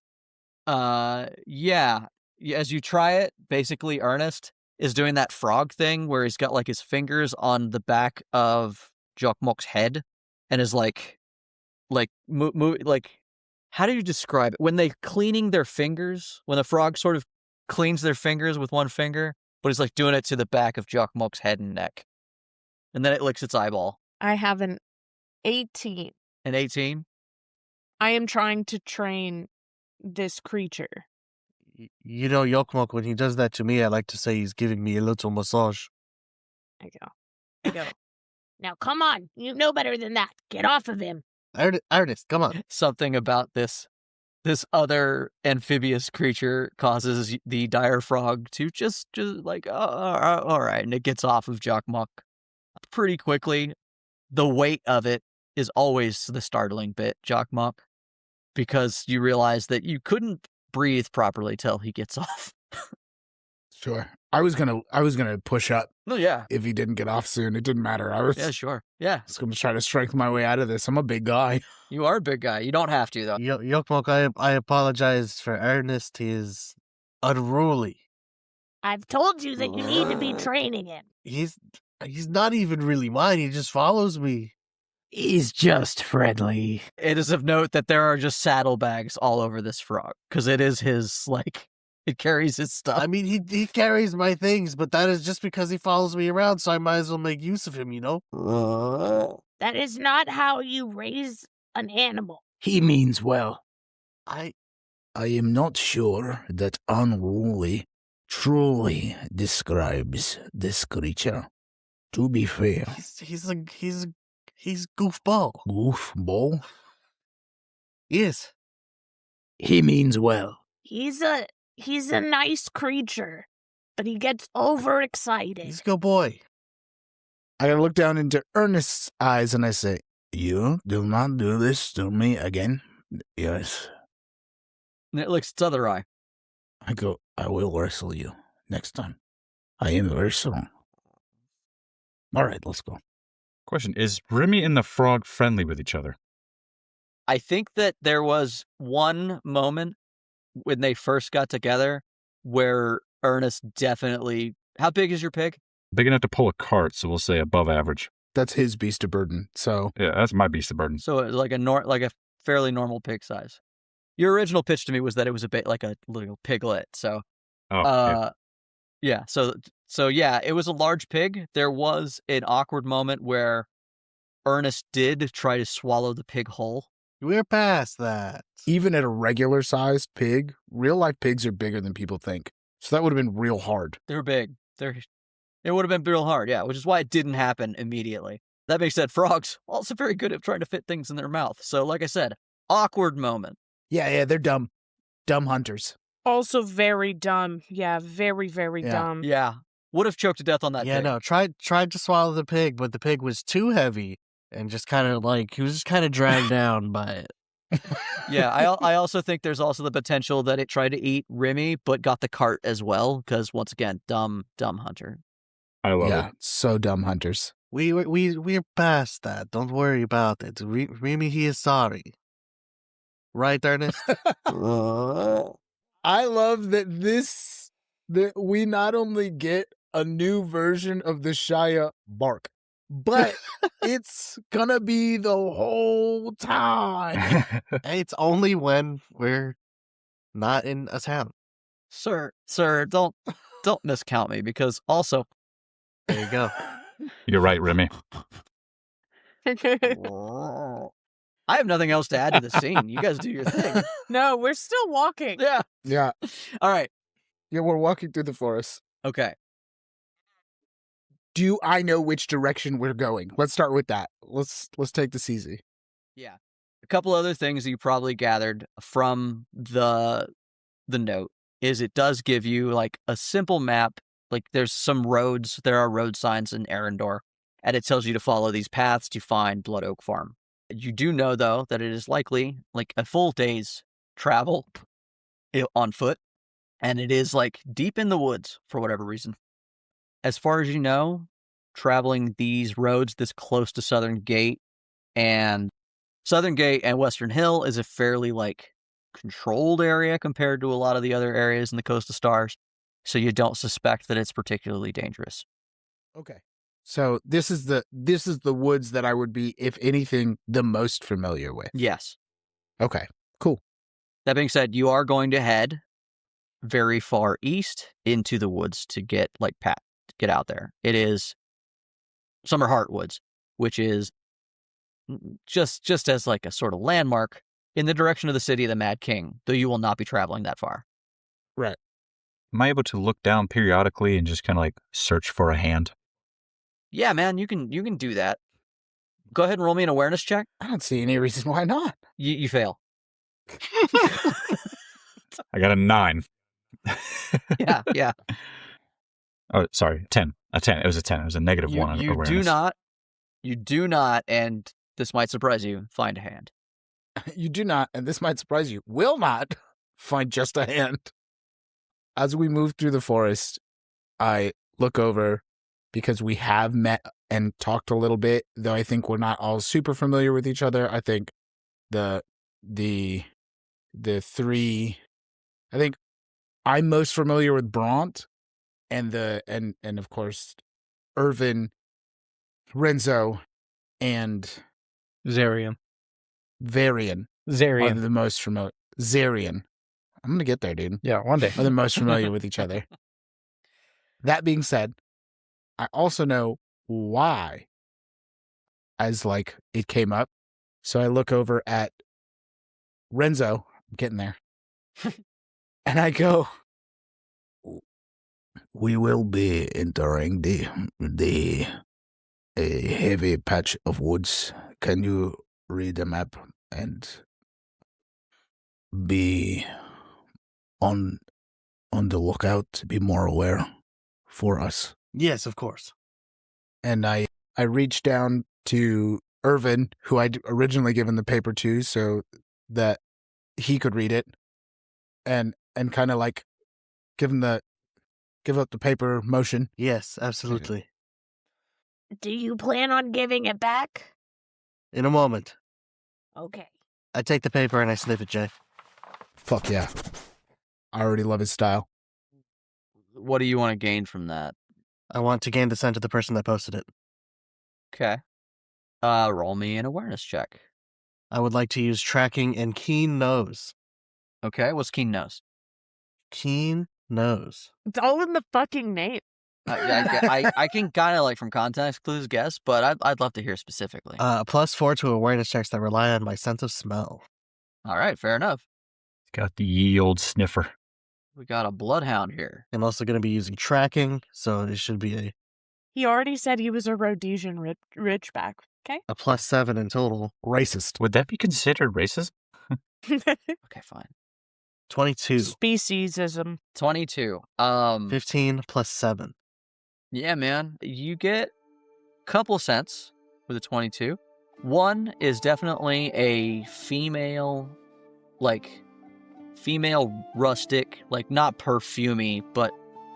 Yeah. As you try it, basically Ernest is doing that frog thing where he's got like his fingers on the back of Jokmok's head and is like how do you describe it? When they cleaning their fingers, when the frog sort of cleans their fingers with one finger, but he's like doing it to the back of Jokmok's head and neck. And then it licks its eyeball. I have an 18. An 18? I am trying to train this creature. You know, Yokmok, when he does that to me, I like to say he's giving me a little massage. I go. Now, come on. You know better than that. Get off of him. Ernest, come on. Something about this other amphibious creature causes the dire frog to just like, all right, and it gets off of Jokmok pretty quickly. The weight of it is always the startling bit, Jokmok, because you realize that you couldn't breathe properly till he gets off. Sure. I was gonna push up Oh yeah. if he didn't get off soon. It didn't matter. I was Yeah, sure. Yeah. just gonna try to strengthen my way out of this. I'm a big guy. You are a big guy. You don't have to though. Yokmok, I apologize for Ernest. He is unruly. I've told you that you need to be training him. He's not even really mine. He just follows me. He's just friendly. It is of note that there are just saddlebags all over this frog because it is his, like, it carries his stuff. I mean, he carries my things, but that is just because he follows me around, so I might as well make use of him, you know? That is not how you raise an animal. He means well. I am not sure that unruly truly describes this creature. To be fair. He's goofball. Goofball? Yes. He means well. He's a nice creature, but he gets overexcited. He's a good boy. I look down into Ernest's eyes and I say, "You do not do this to me again." Yes. And it licks its other eye. I go, "I will wrestle you next time. I am very strong." All right, let's go. Question, is Remy and the frog friendly with each other? I think that there was one moment when they first got together where Ernest definitely... How big is your pig? Big enough to pull a cart, so we'll say above average. That's his beast of burden, so... Yeah, that's my beast of burden. So it's like a fairly normal pig size. Your original pitch to me was that it was a bit like a little piglet, so... Yeah, so yeah, it was a large pig. There was an awkward moment where Ernest did try to swallow the pig whole. We're past that. Even at a regular-sized pig, real-life pigs are bigger than people think. So that would have been real hard. They were big. It would have been real hard, yeah, which is why it didn't happen immediately. That being said, frogs also very good at trying to fit things in their mouth. So, like I said, awkward moment. Yeah, they're dumb. Dumb hunters. Also very dumb. Yeah, very, very dumb. Yeah, would have choked to death on that Yeah, pig. no, tried to swallow the pig, but the pig was too heavy and just kind of like, he was just kind of dragged down by it. Yeah, I also think there's also the potential that it tried to eat Remy, but got the cart as well, because once again, dumb hunter. I love Yeah, it. so dumb hunters. We're past that. Don't worry about it. Remy, he is sorry. Right, Ernest? I love that we not only get a new version of the Shia bark, but it's gonna be the whole time. Hey, it's only when we're not in a town. Sir, don't miscount me, because also... There you go. You're right, Remy. I have nothing else to add to the scene. You guys do your thing. No, we're still walking. Yeah. Yeah, All right. we're walking through the forest. Okay. do I know which direction we're going? Let's start with that. Let's take this easy. Yeah. A couple other things that you probably gathered from the note is it does give you like a simple map. Like there's some roads, there are road signs in Arendor, and it tells you to follow these paths to find Blood Oak Farm. You do know, though, that it is likely like a full day's travel on foot, and it is like deep in the woods for whatever reason. As far as you know, traveling these roads this close to Southern Gate and Western Hill is a fairly like controlled area compared to a lot of the other areas in the Coast of Stars, so you don't suspect that it's particularly dangerous. Okay. So this is the woods that I would be, if anything, the most familiar with. Yes. Okay. Cool. That being said, you are going to head very far east into the woods to get out there. It is Summerheart Woods, which is just as like a sort of landmark in the direction of the city of the Mad King, though you will not be traveling that far. Right. Am I able to look down periodically and just kind of like search for a hand? Yeah, man, you can do that. Go ahead and roll me an awareness check. I don't see any reason why not. You fail. I got a 9. Yeah. Oh, sorry, 10. A 10. It was a 10. It was a negative 1 on awareness. You do not, and this might surprise you, find a hand. You do not, and this might surprise you, will not find just a hand. As we move through the forest, I look over, because we have met and talked a little bit, though I think we're not all super familiar with each other. I think the three, I think I'm most familiar with Bront and of course Ervin, Renzo, and Zarian. Varian are the most familiar. Zarian. I'm going to get there, dude. Yeah, one day. Are the most familiar with each other. That being said, I also know why, as like it came up. So I look over at Renzo, I'm getting there, and I go, "We will be entering the a heavy patch of woods. Can you read the map and be on the lookout, be more aware for us?" Yes, of course. And I reached down to Ervin, who I'd originally given the paper to so that he could read it, and kind of like give up the paper motion. Yes, absolutely. Do you plan on giving it back? In a moment. Okay. I take the paper and I sniff it, Jay. Fuck yeah. I already love his style. What do you want to gain from that? I want to gain the scent of the person that posted it. Okay. Roll me an awareness check. I would like to use tracking and keen nose. Okay, what's keen nose? Keen nose. It's all in the fucking name. I can kind of like from context clues guess, but I'd love to hear specifically. +4 to awareness checks that rely on my sense of smell. All right, fair enough. Got the ye old sniffer. We got a bloodhound here. I'm also going to be using tracking, so it should be a He already said he was a Rhodesian Ridgeback. Okay. a +7 in total. Racist. Would that be considered racist? Okay, fine. 22. Speciesism. 22. 15 +7. Yeah, man. You get a couple cents with a 22. One is definitely a female rustic, like not perfumey, but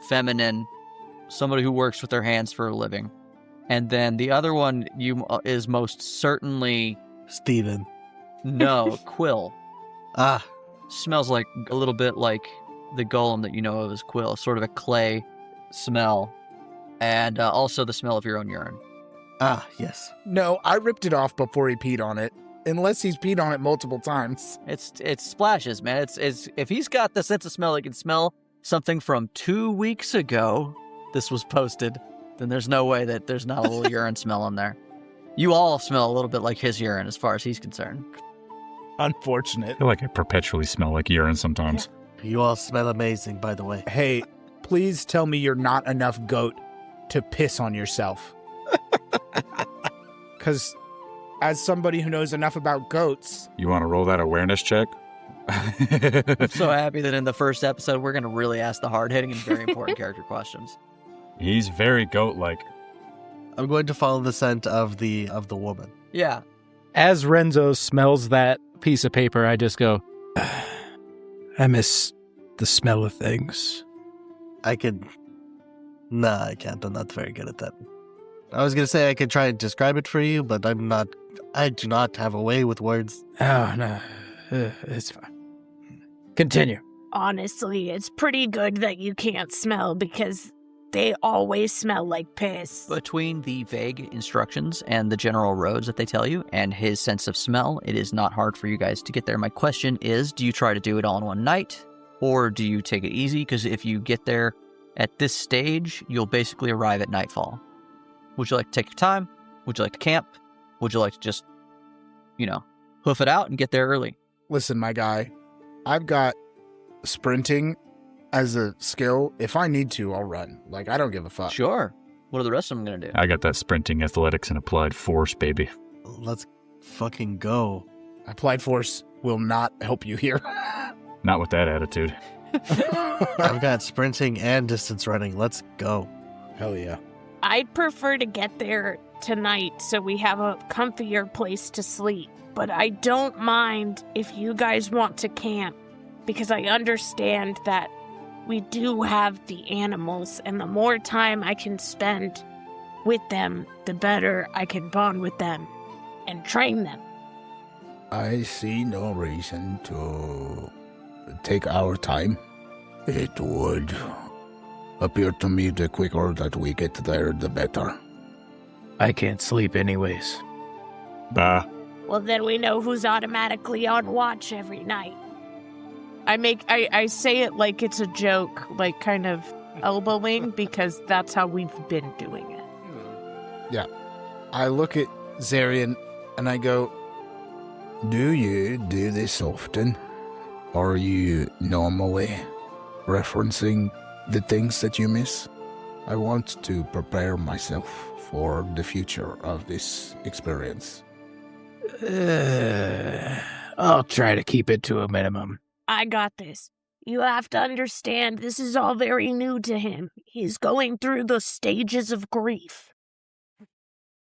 feminine, somebody who works with their hands for a living. And then the other one is most certainly Steven. no Quill. Ah, Smells like a little bit like the golem that you know of as Quill, sort of a clay smell, and also the smell of your own urine. Yes. No, I ripped it off before he peed on it. Unless he's peed on it multiple times. It's splashes, man. It's if he's got the sense of smell, he can smell something from 2 weeks ago. This was posted. Then there's no way that there's not a little urine smell in there. You all smell a little bit like his urine, as far as he's concerned. Unfortunate. I feel like I perpetually smell like urine sometimes. You all smell amazing, by the way. Hey, please tell me you're not enough goat to piss on yourself. Because as somebody who knows enough about goats, You want to roll that awareness check? I'm so happy that in the first episode, we're going to really ask the hard-hitting and very important character questions. He's very goat-like. I'm going to follow the scent of the woman. Yeah. As Renzo smells that piece of paper, I just go, I miss the smell of things. I could... Nah, I can't. I'm not very good at that. I was going to say I could try and describe it for you, but I'm not... I do not have a way with words. Oh, no. It's fine. Continue. Honestly, it's pretty good that you can't smell because they always smell like piss. Between the vague instructions and the general roads that they tell you and his sense of smell, it is not hard for you guys to get there. My question is, do you try to do it all in one night or do you take it easy? Because if you get there at this stage, you'll basically arrive at nightfall. Would you like to take your time? Would you like to camp? Would you like to just, hoof it out and get there early? listen, my guy, I've got sprinting as a skill. If I need to, I'll run. Like, I don't give a fuck. Sure. What are the rest of them going to do? I got that sprinting, athletics, and applied force, baby. Let's fucking go. Applied force will not help you here. Not with that attitude. I've got sprinting and distance running. Let's go. Hell yeah. I'd prefer to get there tonight so we have a comfier place to sleep. But I don't mind if you guys want to camp, because I understand that we do have the animals, and the more time I can spend with them, the better I can bond with them and train them. I see no reason to take our time. It would appear to me the quicker that we get there, the better. I can't sleep anyways. Bah. Well, then we know who's automatically on watch every night. I say it like it's a joke, like kind of elbowing, because that's how we've been doing it. Yeah. I look at Zarian and I go, do you do this often? Are you normally referencing the things that you miss? I want to prepare myself for the future of this experience. I'll try to keep it to a minimum. I got this. You have to understand, this is all very new to him. He's going through the stages of grief.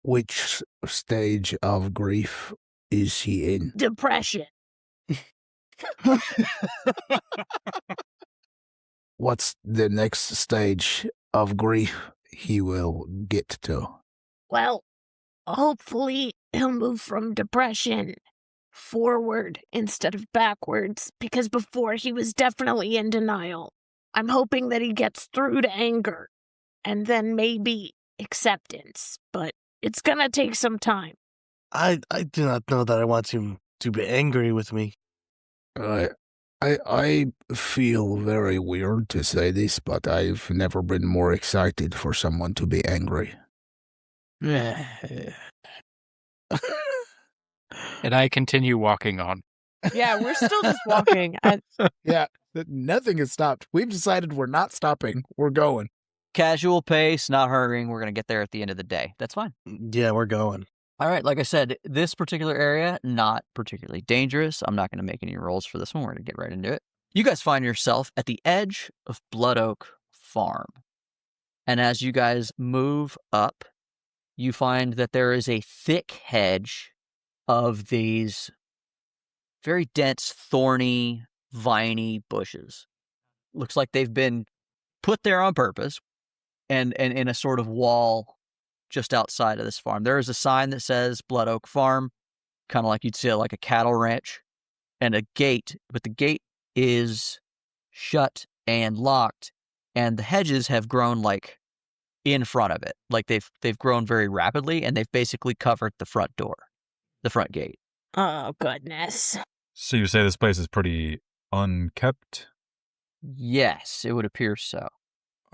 Which stage of grief is he in? Depression. What's the next stage of grief he will get to? Well, hopefully he'll move from depression forward instead of backwards, because before he was definitely in denial. I'm hoping that he gets through to anger and then maybe acceptance, but it's gonna take some time. I do not know that I want him to be angry with me. I feel very weird to say this, but I've never been more excited for someone to be angry. And I continue walking on. Yeah, we're still just walking. Yeah, nothing has stopped. We've decided we're not stopping. We're going. Casual pace, not hurrying. We're going to get there at the end of the day. That's fine. Yeah, we're going. All right, like I said, this particular area, not particularly dangerous. I'm not going to make any rolls for this one. We're going to get right into it. You guys find yourself at the edge of Blood Oak Farm. And as you guys move up, you find that there is a thick hedge of these very dense, thorny, viney bushes. Looks like they've been put there on purpose and in a sort of wall just outside of this farm. There is a sign that says Blood Oak Farm, kind of like you'd see like a cattle ranch, and a gate, but the gate is shut and locked, and the hedges have grown like in front of it. Like they've grown very rapidly, and they've basically covered the front door, the front gate. Oh, goodness. So you say this place is pretty unkept? Yes, it would appear so.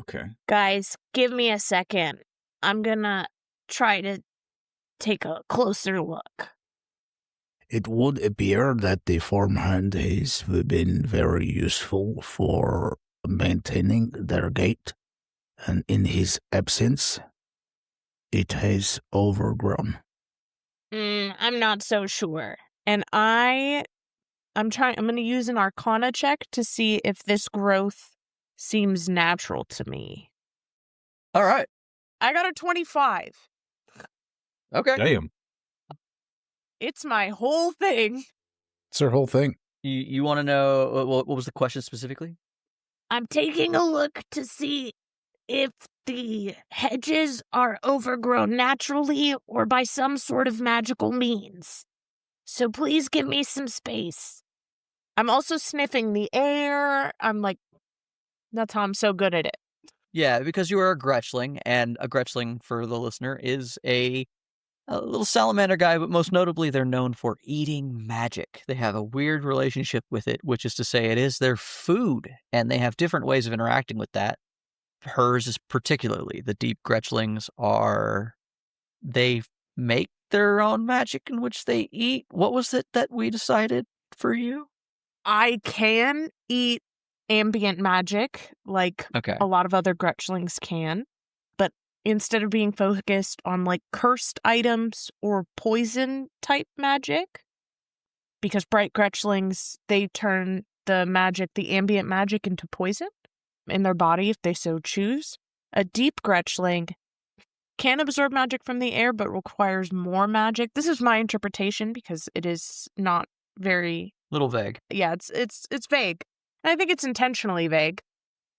Okay. Guys, give me a second. I'm gonna try to take a closer look. It would appear that the farmhand has been very useful for maintaining their gate And in his absence, it has overgrown. I'm not so sure. And I'm going to use an Arcana check to see if this growth seems natural to me. All right. I got a 25. Okay. Damn. It's my whole thing. It's her whole thing. You want to know what was the question specifically? I'm taking a look to see if the hedges are overgrown naturally or by some sort of magical means. So please give me some space. I'm also sniffing the air. That's how I'm so good at it. Yeah, because you are a Gretchling, and a Gretchling, for the listener, is a little salamander guy, but most notably, they're known for eating magic. They have a weird relationship with it, which is to say it is their food, and they have different ways of interacting with that. Hers is particularly. The deep Gretchlings they make their own magic in which they eat. What was it that we decided for you? I can eat ambient magic like Okay. a lot of other Gretchlings can, but instead of being focused on like cursed items or poison type magic, because bright Gretchlings, they turn the ambient magic into poison in their body if they so choose. A deep Gretchling can absorb magic from the air, but requires more magic. This is my interpretation because it is not very Little vague. Yeah, it's vague. And I think it's intentionally vague.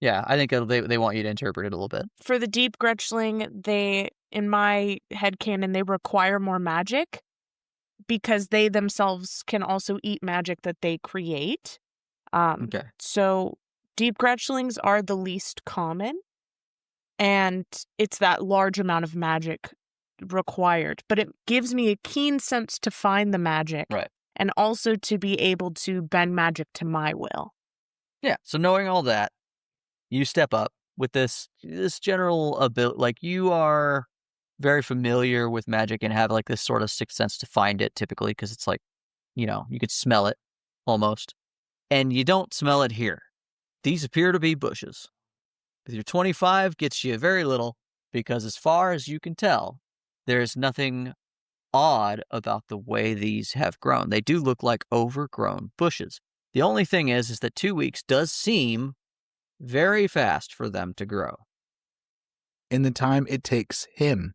Yeah, I think they want you to interpret it a little bit. For the deep Gretchling, in my headcanon, they require more magic because they themselves can also eat magic that they create. Okay. So deep Gretchlings are the least common, and it's that large amount of magic required. But it gives me a keen sense to find the magic. Right. And also to be able to bend magic to my will. Yeah, so knowing all that, you step up with this general ability. Like, you are very familiar with magic and have like this sort of sixth sense to find it typically, because it's like, you could smell it almost. And you don't smell it here. These appear to be bushes. With your 25 gets you very little, because as far as you can tell, there's nothing odd about the way these have grown. They do look like overgrown bushes. The only thing is that 2 weeks does seem very fast for them to grow. In the time it takes him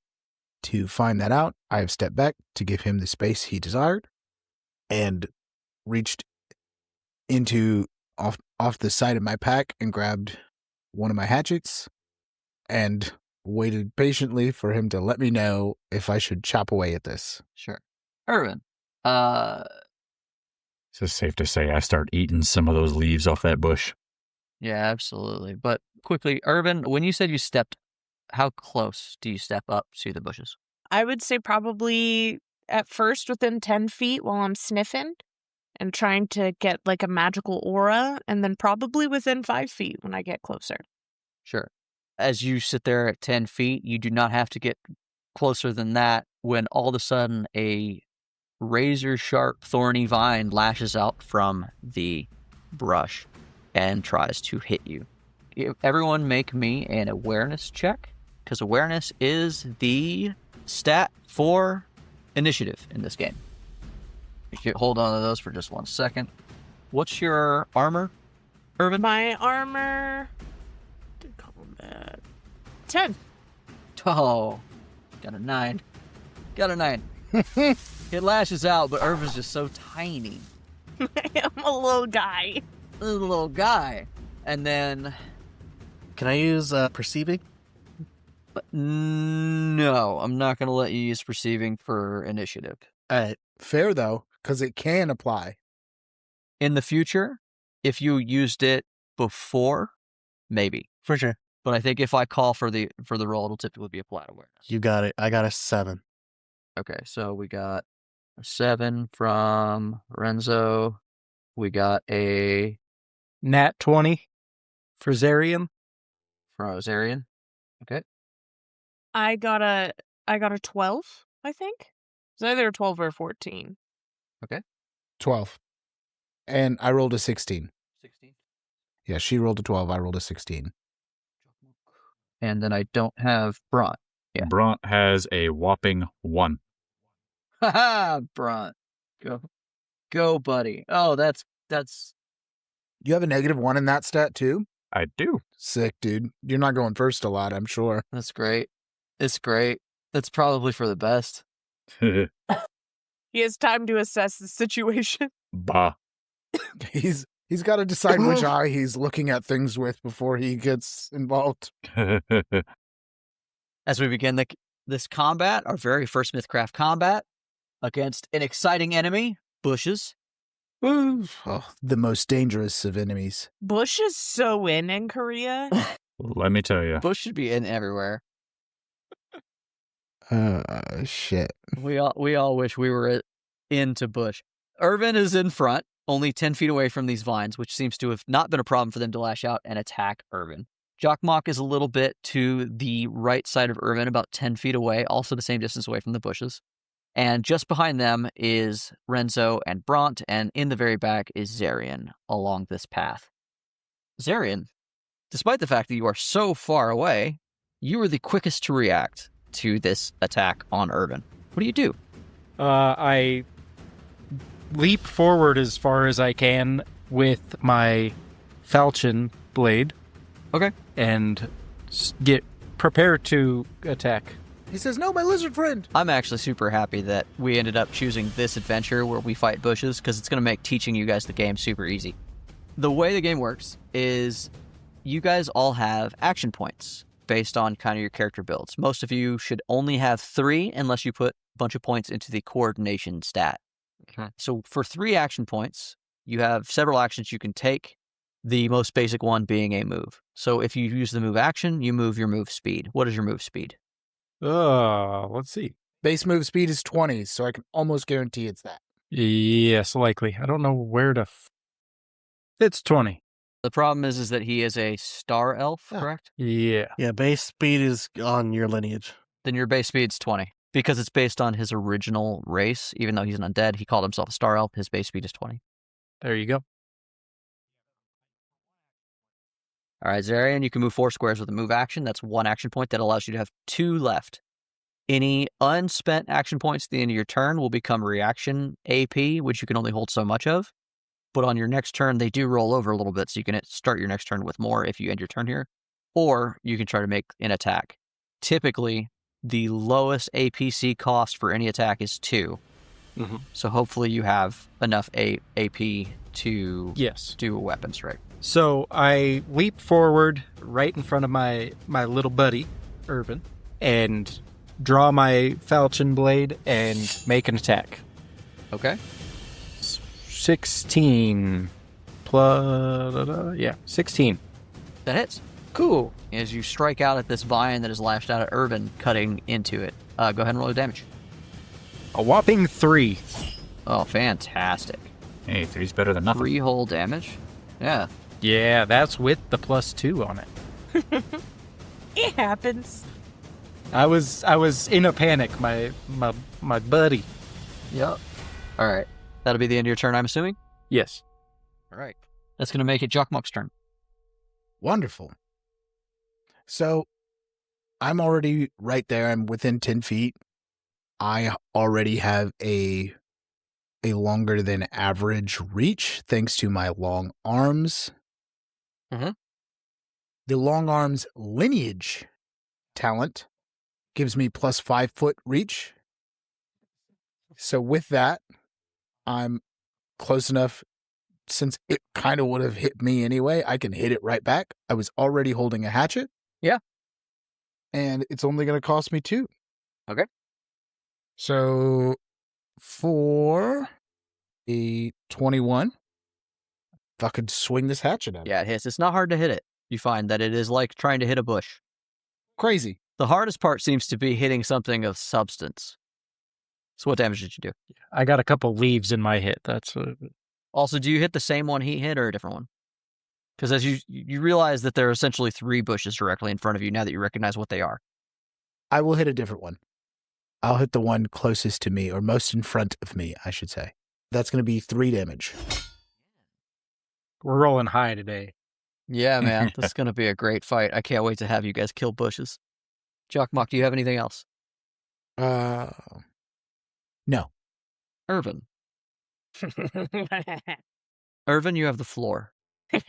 to find that out, I have stepped back to give him the space he desired and reached into off the side of my pack and grabbed one of my hatchets and waited patiently for him to let me know if I should chop away at this. Sure. Ervin, So it's safe to say I start eating some of those leaves off that bush. yeah, absolutely. But quickly, Ervin, when you said you stepped, how close do you step up to the bushes? I would say probably at first within 10 feet while I'm sniffing and trying to get like a magical aura, and then probably within 5 feet when I get closer. Sure. As you sit there at 10 feet, you do not have to get closer than that when all of a sudden a razor-sharp, thorny vine lashes out from the brush and tries to hit you. Everyone make me an awareness check, because awareness is the stat for initiative in this game. You can hold on to those for just 1 second. What's your armor, Ervin? My armor... combat... 10. Oh, got a 9. Got a 9. It lashes out, but Ervin's just so tiny. I'm a little guy. Little guy. And then... Can I use perceiving? No, I'm not going to let you use perceiving for initiative. All right. Fair, though, because it can apply. In the future, if you used it before, maybe. For sure. But I think if I call for the roll, it'll typically be applied awareness. You got it. I got a 7. Okay, so we got a 7 from Renzo. We got a Nat 20 for Zarian. from Zarian. Okay. I got a 12, I think. It's either a 12 or a 14. 12. And I rolled a 16. 16. Yeah, she rolled a 12. I rolled a 16. And then I don't have Bront. Yeah. Bront has a whopping 1. Haha, Bront. Go, buddy. Oh, that's You have a -1 in that stat too? I do. Sick, dude. You're not going first a lot, I'm sure. that's great. It's great. That's probably for the best. He has time to assess the situation. Bah. He's got to decide which eye he's looking at things with before he gets involved. As we begin this combat, our very first Misscraft combat against an exciting enemy, bushes. Oh, the most dangerous of enemies. Bush is so in Korea. Let me tell you. Bush should be in everywhere. Shit. We all wish we were into Bush. Ervin is in front, only 10 feet away from these vines, which seems to have not been a problem for them to lash out and attack Ervin. Jockmock is a little bit to the right side of Ervin, about 10 feet away, also the same distance away from the bushes. And just behind them is Renzo and Bront, and in the very back is Zarian along this path. Zarian, despite the fact that you are so far away, you were the quickest to react to this attack on Ervin. What do you do? I leap forward as far as I can with my falchion blade. Okay. And get prepared to attack. He says, no, my lizard friend. I'm actually super happy that we ended up choosing this adventure where we fight bushes, because it's going to make teaching you guys the game super easy. The way the game works is you guys all have action points based on kind of your character builds. Most of you should only have 3 unless you put a bunch of points into the coordination stat. Okay. So for 3 action points, you have several actions you can take, the most basic one being a move. So if you use the move action, you move your move speed. What is your move speed? Let's see. Base move speed is 20, so I can almost guarantee it's that. Yes, likely. I don't know where to... It's 20. The problem is that he is a star elf, Oh. correct? Yeah. Yeah, base speed is on your lineage. Then your base speed's 20. Because it's based on his original race, even though he's an undead, he called himself a star elf, his base speed is 20. There you go. All right, Zarian, you can move 4 squares with a move action. That's 1 action point that allows you to have 2 left. Any unspent action points at the end of your turn will become reaction AP, which you can only hold so much of. But on your next turn, they do roll over a little bit, so you can start your next turn with more if you end your turn here. Or you can try to make an attack. Typically, the lowest APC cost for any attack is 2. Mm-hmm. So hopefully you have enough AP to do a weapon strike. So I leap forward right in front of my little buddy, Ervin, and draw my falchion blade and make an attack. Okay. 16 plus... 16. That hits. Cool. As you strike out at this vine that is lashed out at Ervin, cutting into it. Go ahead and roll your damage. A whopping 3. Oh, fantastic. Hey, 3's better than nothing. 3 whole damage. Yeah. Yeah, that's with the +2 on it. It happens. I was in a panic, my buddy. Yep. All right. That'll be the end of your turn, I'm assuming? Yes. All right. That's going to make it Jockmock's turn. Wonderful. So I'm already right there. I'm within 10 feet. I already have a longer than average reach thanks to my long arms. Mm-hmm. The long arms lineage talent gives me plus 5 foot reach. So with that, I'm close enough. Since it kind of would have hit me anyway, I can hit it right back. I was already holding a hatchet. Yeah. And it's only going to cost me 2. Okay. So for a 21, if I could swing this hatchet at it. Yeah, it hits. It's not hard to hit it. You find that it is like trying to hit a bush. Crazy. The hardest part seems to be hitting something of substance. So what damage did you do? I got a couple leaves in my hit. That's Also, do you hit the same one he hit or a different one? Because as you realize that there are essentially 3 bushes directly in front of you now that you recognize what they are. I will hit a different one. I'll hit the one closest to me, or most in front of me, I should say. That's going to be 3 damage. We're rolling high today. Yeah, man. This is going to be a great fight. I can't wait to have you guys kill bushes. Jockmock, do you have anything else? No. Ervin. Ervin, you have the floor. What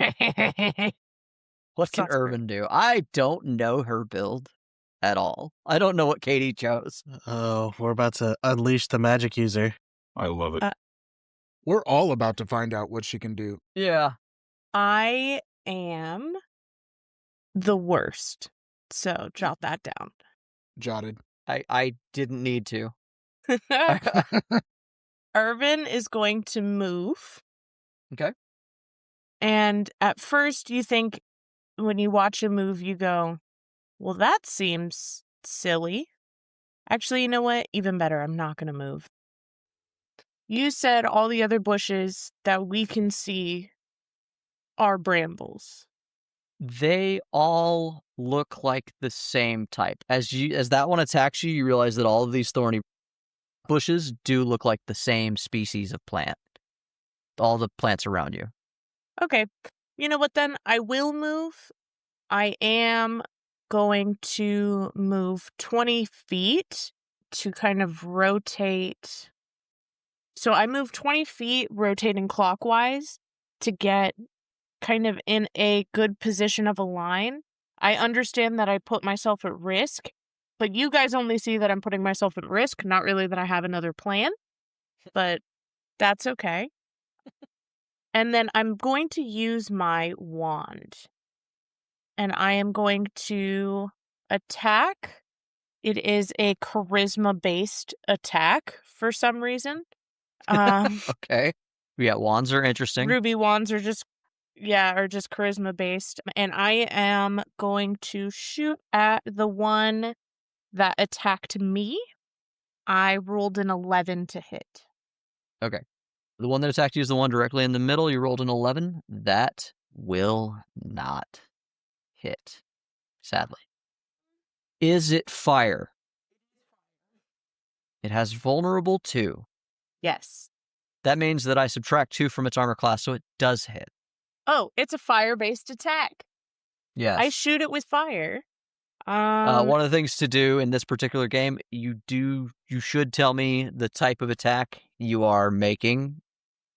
can Sounds great. Ervin do? I don't know her build at all. I don't know what Katie chose. Oh, we're about to unleash the magic user. I love it. We're all about to find out what she can do. Yeah. I am the worst. So jot that down. Jotted. I didn't need to. Ervin is going to move. Okay. And at first you think when you watch a move, you go, well, that seems silly. Actually, you know what? Even better, I'm not going to move. You said all the other bushes that we can see are brambles. They all look like the same type. As that one attacks you, you realize that all of these thorny bushes do look like the same species of plant. All the plants around you. Okay. You know what then? I will move. I am going to move 20 feet to kind of rotate. So I move 20 feet rotating clockwise to get kind of in a good position of a line. I understand that I put myself at risk, but you guys only see that I'm putting myself at risk, not really that I have another plan, but that's okay. And then I'm going to use my wand. And I am going to attack. It is a charisma-based attack for some reason. Okay. Yeah, wands are interesting. Ruby wands are just charisma-based. And I am going to shoot at the one that attacked me. I rolled an 11 to hit. Okay. The one that attacked you is the one directly in the middle. You rolled an 11. That will not hit, sadly. Is it fire? It has vulnerable 2. Yes. That means that I subtract 2 from its armor class, so it does hit. Oh, it's a fire-based attack. Yes. I shoot it with fire. One of the things to do in this particular game, you should tell me the type of attack you are making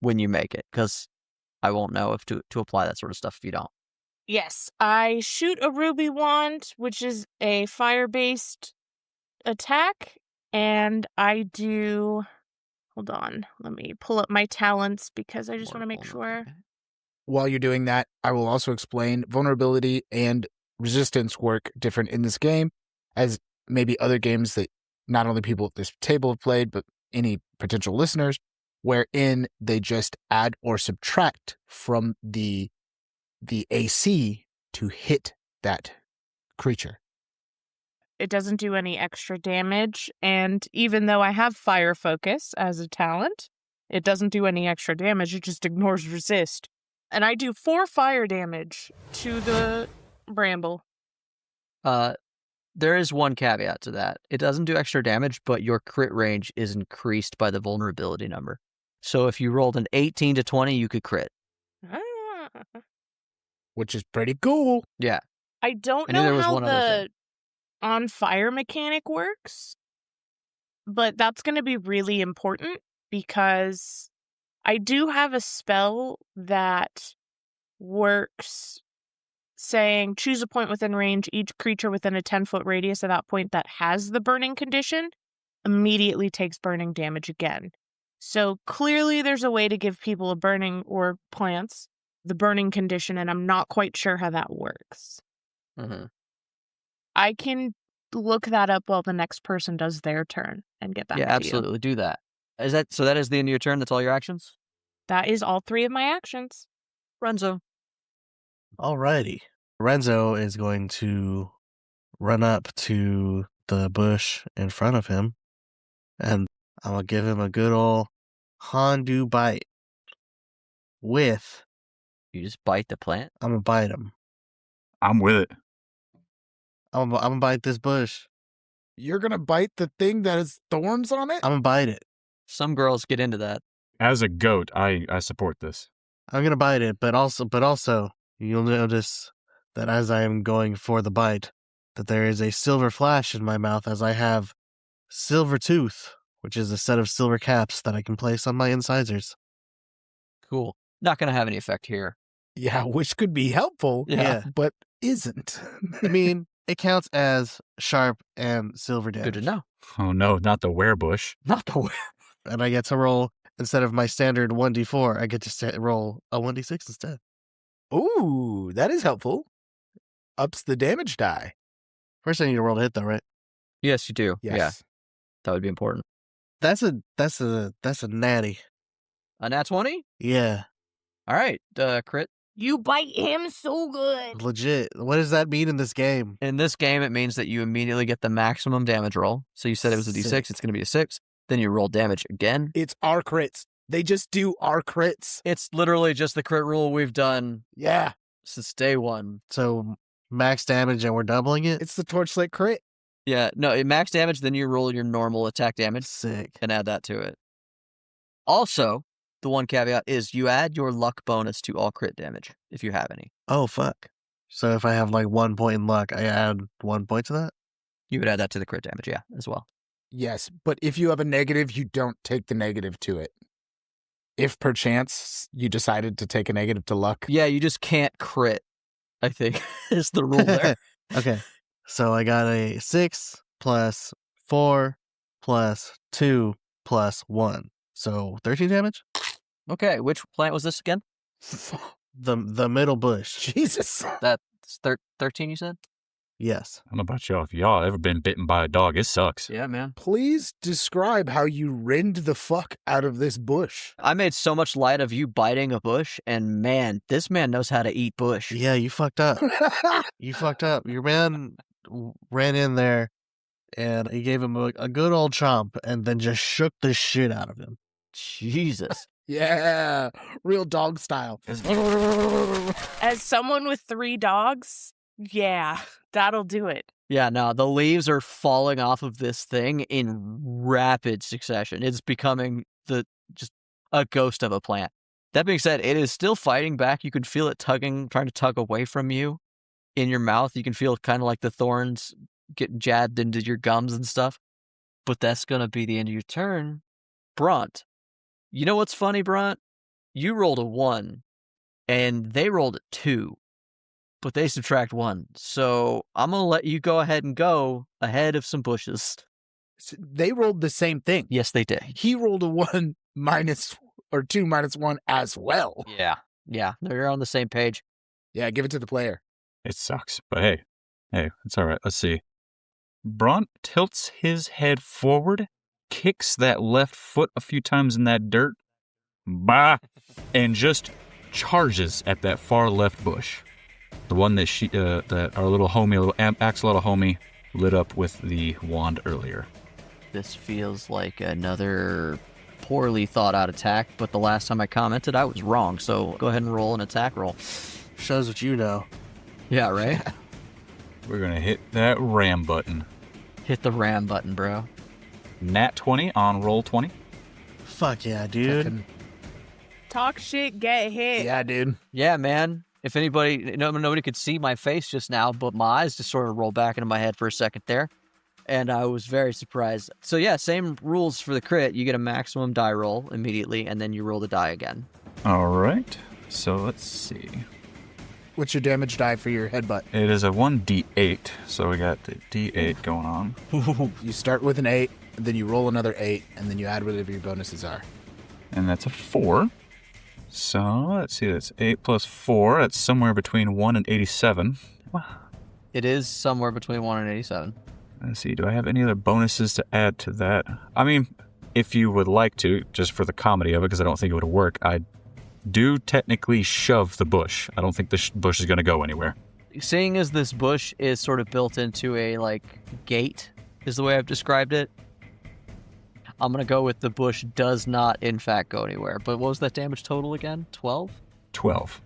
when you make it, because I won't know if to apply that sort of stuff if you don't. Yes, I shoot a ruby wand, which is a fire-based attack, and I do... Hold on, let me pull up my talents because I just want to make sure. While you're doing that, I will also explain vulnerability and resistance work different in this game, as maybe other games that not only people at this table have played, but any potential listeners, wherein they just add or subtract from the AC to hit that creature. It doesn't do any extra damage, and even though I have fire focus as a talent, it doesn't do any extra damage, it just ignores resist. And I do 4 fire damage to the bramble. There is one caveat to that. It doesn't do extra damage, but your crit range is increased by the vulnerability number. So if you rolled an 18 to 20, you could crit. Which is pretty cool. Yeah. I don't I knew there know was how one other the thing. on fire mechanic works, but that's going to be really important because I do have a spell that works saying choose a point within range. Each creature within a 10-foot radius of that point that has the burning condition immediately takes burning damage again. So clearly there's a way to give people a burning, or plants, the burning condition, and I'm not quite sure how that works. Mm-hmm. I can look that up while the next person does their turn and get back to you. Yeah, absolutely. Do that. So that is the end of your turn? That's all your actions? That is all 3 of my actions. Renzo. Alrighty. Renzo is going to run up to the bush in front of him, and I'm going to give him a good old Hondu bite with... You just bite the plant? I'm going to bite him. I'm with it. I'm going to bite this bush. You're going to bite the thing that has thorns on it? I'm going to bite it. Some girls get into that. As a goat, I support this. I'm going to bite it, but also, you'll notice that as I am going for the bite, that there is a silver flash in my mouth as I have Silver Tooth, which is a set of silver caps that I can place on my incisors. Cool. Not going to have any effect here. Yeah, which could be helpful, Yeah. but isn't. I mean, it counts as sharp and silver damage. Good to know. Oh no, not the werebush. Not the way. And I get to roll, instead of my standard 1d4, I get to roll a 1d6 instead. Ooh, that is helpful. Ups the damage die. First I need to roll to hit though, right? Yes, you do. Yes. Yeah, that would be important. That's a natty. A nat 20? Yeah. All right, crit. You bite him so good. Legit. What does that mean in this game? In this game, it means that you immediately get the maximum damage roll. So you said it was a d6, Sick. it's going to be a 6. Then you roll damage again. It's our crits. They just do our crits. It's literally just the crit rule we've done Yeah, since day one. So max damage and we're doubling it? it's the Torchlit crit. Yeah, no, max damage, then you roll your normal attack damage Sick. and add that to it. Also, the one caveat is you add your luck bonus to all crit damage, if you have any. Oh, fuck. So if I have like 1 point in luck, I add 1 point to that? You would add that to the crit damage, yeah, as well. Yes, but if you have a negative, you don't take the negative to it. If perchance you decided to take a negative to luck. Yeah, you just can't crit, I think, is the rule there. Okay. So I got a 6 plus 4 plus 2 plus 1. So 13 damage? Okay, which plant was this again? The middle bush. Jesus. That's 13, you said? Yes. I don't know about y'all. If y'all ever been bitten by a dog, it sucks. Yeah, man. Please describe how you rend the fuck out of this bush. I made so much light of you biting a bush, and man, this man knows how to eat bush. Yeah, you fucked up. You fucked up. Your man ran in there and he gave him a good old chomp and then just shook the shit out of him. Jesus. Yeah, real dog style. As someone with 3 dogs, yeah, that'll do it. Yeah, no, the leaves are falling off of this thing in rapid succession. It's becoming just a ghost of a plant. That being said, it is still fighting back. You can feel it trying to tug away from you in your mouth. You can feel kind of like the thorns get jabbed into your gums and stuff. But that's going to be the end of your turn. Brunt. You know what's funny, Brunt? You rolled a 1, and they rolled a 2. But they subtract 1. So I'm going to let you go ahead and go ahead of some bushes. They rolled the same thing. Yes, they did. He rolled a 1 minus or 2 minus 1 as well. Yeah. Yeah, they're on the same page. Yeah, give it to the player. It sucks, but hey, it's all right. Let's see. Bront tilts his head forward, kicks that left foot a few times in that dirt, and just charges at that far left bush. The one that that our little homie, axolotl homie, lit up with the wand earlier. This feels like another poorly thought out attack, but the last time I commented, I was wrong. So go ahead and roll an attack roll. Shows what you know. Yeah, right? We're going to hit that ram button. Hit the ram button, bro. Nat 20 on roll 20. Fuck yeah, dude. Fucking- Talk shit, get hit. yeah, dude. Yeah, man. If anybody, nobody could see my face just now, but my eyes just sort of rolled back into my head for a second there. And I was very surprised. So yeah, same rules for the crit. You get a maximum die roll immediately, and then you roll the die again. All right. So let's see. What's your damage die for your headbutt? It is a 1d8, so we got the d8 going on. You start with an 8, and then you roll another 8, and then you add whatever your bonuses are. And that's a 4. So let's see, that's 8 plus 4. That's somewhere between 1 and 87. It is somewhere between 1 and 87. Let's see, do I have any other bonuses to add to that? I mean, if you would like to, just for the comedy of it, because I don't think it would work, I do technically shove the bush. I don't think the bush is going to go anywhere. Seeing as this bush is sort of built into a, gate, is the way I've described it, I'm going to go with the bush does not, in fact, go anywhere. But what was that damage total again? 12? 12.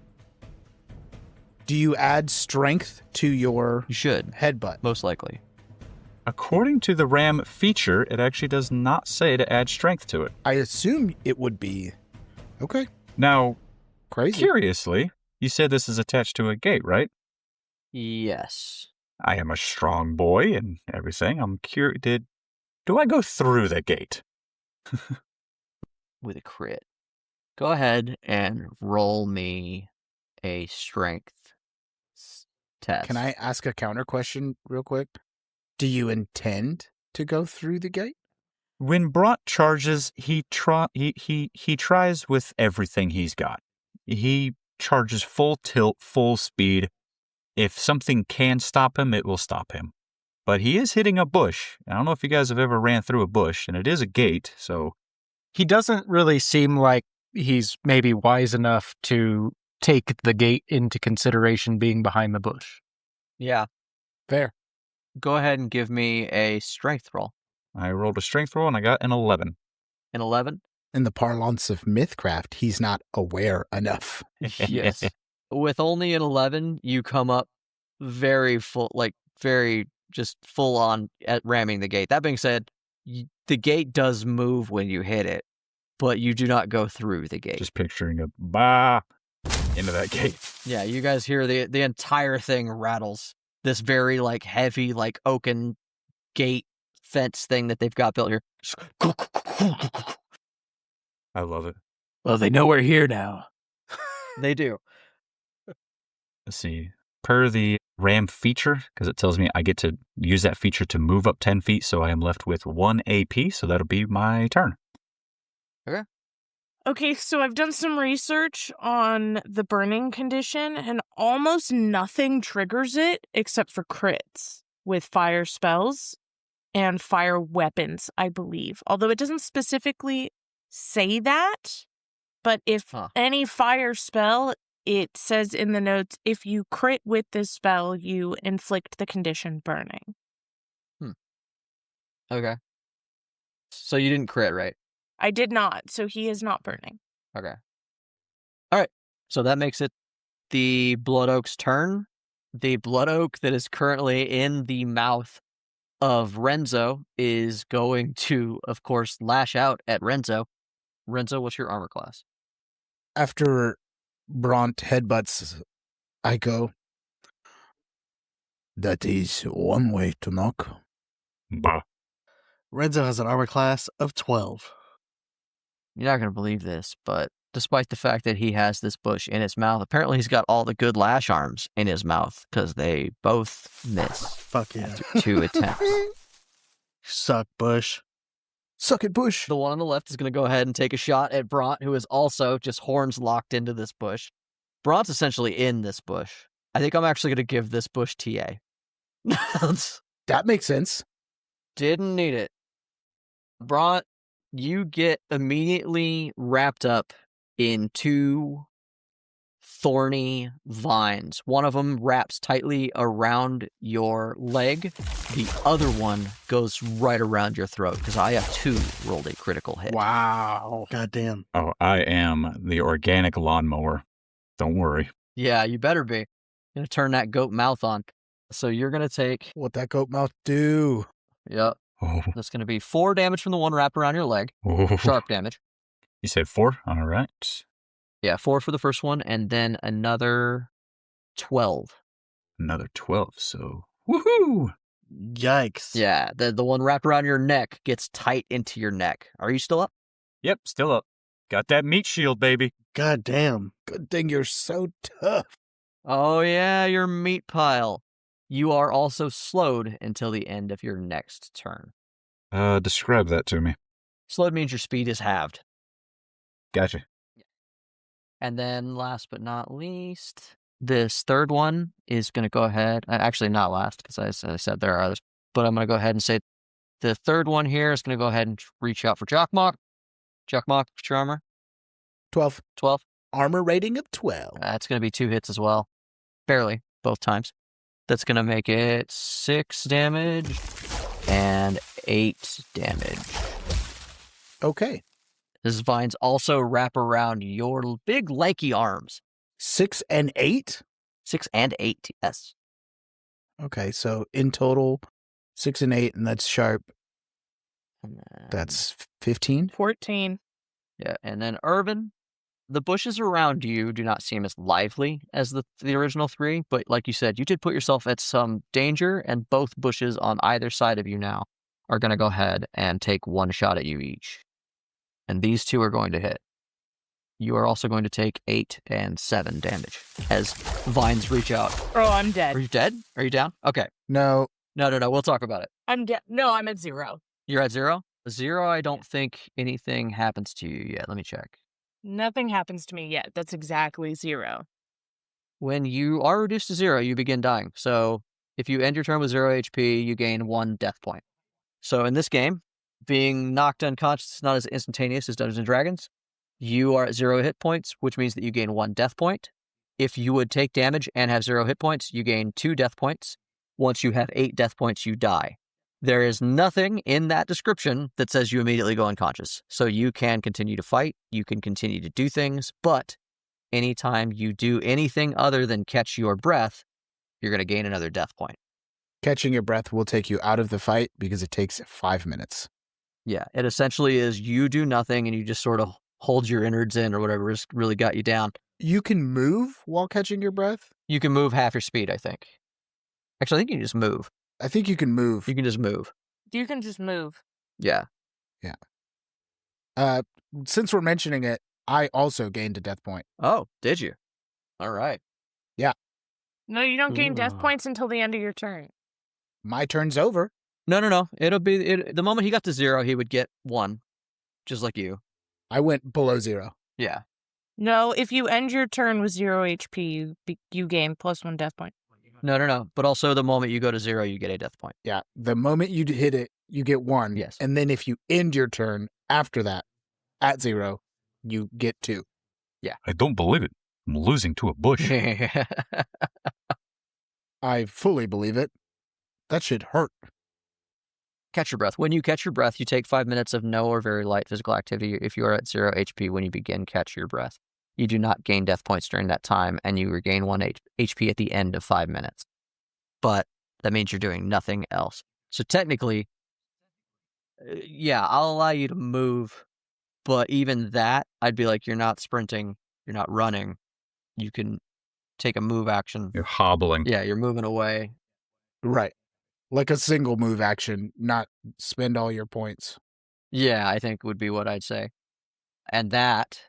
Do you add strength to your You should, headbutt? most likely. According to the RAM feature, it actually does not say to add strength to it. I assume it would be. Okay. Now, Crazy. curiously, You said this is attached to a gate, right? Yes. I am a strong boy and everything. I'm curious. Do I go through the gate? With a crit. Go ahead and roll me a strength test. Can I ask a counter question real quick? Do you intend to go through the gate? When Bront charges, he tries with everything he's got. He charges full tilt, full speed. If something can stop him, it will stop him. But he is hitting a bush. I don't know if you guys have ever ran through a bush, and it is a gate, so... He doesn't really seem like he's maybe wise enough to take the gate into consideration being behind the bush. Yeah. Fair. Go ahead and give me a strength roll. I rolled a strength roll, and I got an 11. An 11? In the parlance of Misscraft, he's not aware enough. Yes. With only an 11, you come up very full, very just full on at ramming the gate. That being said, the gate does move when you hit it, but you do not go through the gate. Just picturing a bah into that gate. Yeah, you guys hear the entire thing rattles. This very heavy oaken gate fence thing that they've got built here. I love it. Well, they know we're here now. They do. Let's see. Per the ram feature, because it tells me I get to use that feature to move up 10 feet, so I am left with 1 AP, so that'll be my turn. Okay, so I've done some research on the burning condition, and almost nothing triggers it except for crits with fire spells and fire weapons, I believe. Although it doesn't specifically say that, but if any fire spell, it says in the notes, if you crit with this spell, you inflict the condition burning. Okay. So you didn't crit, right? I did not, so he is not burning. Okay. All right. So that makes it the Blood Oak's turn. The Blood Oak that is currently in the mouth of Renzo is going to, of course, lash out at Renzo. Renzo, what's your armor class? After Bront headbutts, I go, That is one way to knock. Bah. Renzo has an armor class of 12. You're not going to believe this, but despite the fact that he has this bush in his mouth, apparently he's got all the good lash arms in his mouth because they both miss. Fuck yeah. After 2 attempts. Suck, Bush. suck it, Bush. The one on the left is going to go ahead and take a shot at Bront, who is also just horns locked into this bush. Bront's essentially in this bush. I think I'm actually going to give this bush TA. That makes sense. Didn't need it. Bront, you get immediately wrapped up in 2 thorny vines. One of them wraps tightly around your leg. The other one goes right around your throat because I have 2 rolled a critical hit. Wow. Goddamn. Oh, I am the organic lawnmower. Don't worry. Yeah, you better be. Gonna turn that goat mouth on. So you're gonna take, What that goat mouth do? yep, Oh. that's gonna be 4 damage from the one wrapped around your leg. Oh. Sharp damage. You said 4? All right. Yeah, 4 for the first one, and then another 12. Another 12, so woohoo! Yikes. Yeah, the one wrapped around your neck gets tight into your neck. Are you still up? Yep, still up. Got that meat shield, baby. Goddamn. Good thing you're so tough. Oh yeah, your meat pile. You are also slowed until the end of your next turn. Describe that to me. Slowed means your speed is halved. Gotcha. And then last but not least, this third one is going to go ahead. Actually, not last, because as I said, there are others. But I'm going to go ahead and say the third one here is going to go ahead and reach out for Jockmock. Jockmock, what's your armor? 12. 12. Armor rating of 12. That's going to be 2 hits as well. Barely, both times. That's going to make it 6 damage and 8 damage. Okay. His vines also wrap around your big lanky arms. 6 and 8? 6 and 8, yes. Okay, so in total, 6 and 8, and that's sharp. And then, That's 15? 14. yeah. And then Ervin, The bushes around you do not seem as lively as the original 3, but like you said, you did put yourself at some danger, and both bushes on either side of you now are going to go ahead and take 1 shot at you each. And these 2 are going to hit. You are also going to take 8 and 7 damage as vines reach out. Oh, I'm dead. Are you dead? Are you down? Okay. No. No. We'll talk about it. I'm dead. No, I'm at 0. You're at 0? 0, I don't think anything happens to you yet. Let me check. Nothing happens to me yet. That's exactly 0. When you are reduced to 0, you begin dying. So if you end your turn with 0 HP, you gain 1 death point. So in this game, being knocked unconscious is not as instantaneous as Dungeons & Dragons. You are at 0 hit points, which means that you gain 1 death point. If you would take damage and have 0 hit points, you gain 2 death points. Once you have 8 death points, you die. There is nothing in that description that says you immediately go unconscious. So you can continue to fight, you can continue to do things, but anytime you do anything other than catch your breath, you're going to gain another death point. Catching your breath will take you out of the fight because it takes 5 minutes. Yeah, it essentially is you do nothing and you just sort of hold your innards in or whatever has really got you down. You can move while catching your breath? You can move half your speed, I think. Actually, I think you can just move. I think you can move. You can just move. You can just move. Yeah. Since we're mentioning it, I also gained a death point. Oh, did you? All right. No, you don't gain death Ooh. points until the end of your turn. My turn's over. No. It'll be the moment he got to 0, he would get 1, just like you. I went below 0. Yeah. No, if you end your turn with 0 HP, you gain +1 death point. No. But also the moment you go to 0, you get a death point. Yeah. The moment you hit it, you get 1. Yes. And then if you end your turn after that at 0, you get 2. I don't believe it. I'm losing to a bush. I fully believe it. That should hurt. Catch your breath. When you catch your breath, you take 5 minutes of no or very light physical activity if you are at 0 HP when you begin catch your breath. You do not gain death points during that time, and you regain 1 HP at the end of 5 minutes. But that means you're doing nothing else. So technically, yeah, I'll allow you to move, but even that, I'd be like, you're not sprinting, you're not running. You can take a move action. You're hobbling. Yeah, you're moving away. Right. Like a single move action, not spend all your points. Yeah, I think would be what I'd say. And that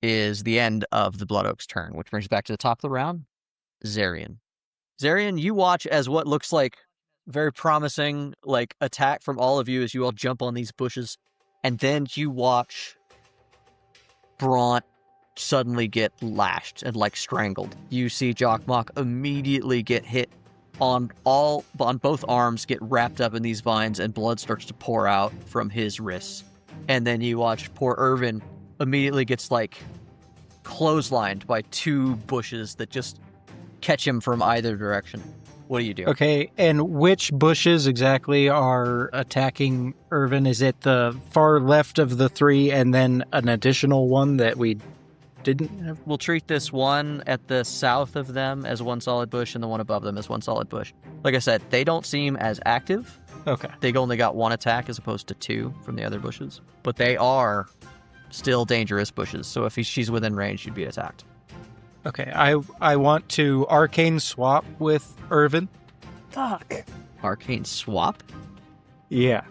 is the end of the Blood Oak's turn, which brings us back to the top of the round, Zarian. Zarian, you watch as what looks like very promising attack from all of you as you all jump on these bushes, and then you watch Braunt suddenly get lashed and strangled. You see Jockmock immediately get hit on both arms, get wrapped up in these vines, and blood starts to pour out from his wrists. And then you watch poor Ervin immediately gets clotheslined by 2 bushes that just catch him from either direction. What do you do? Okay, and which bushes exactly are attacking Ervin? Is it the far left of the 3 and then an additional one that we didn't have? We'll treat this one at the south of them as 1 solid bush and the one above them as 1 solid bush. Like I said, they don't seem as active. Okay. They only got 1 attack as opposed to 2 from the other bushes. But they are still dangerous bushes, so if she's within range, she'd be attacked. Okay, I want to arcane swap with Ervin. Fuck. Arcane swap? Yeah.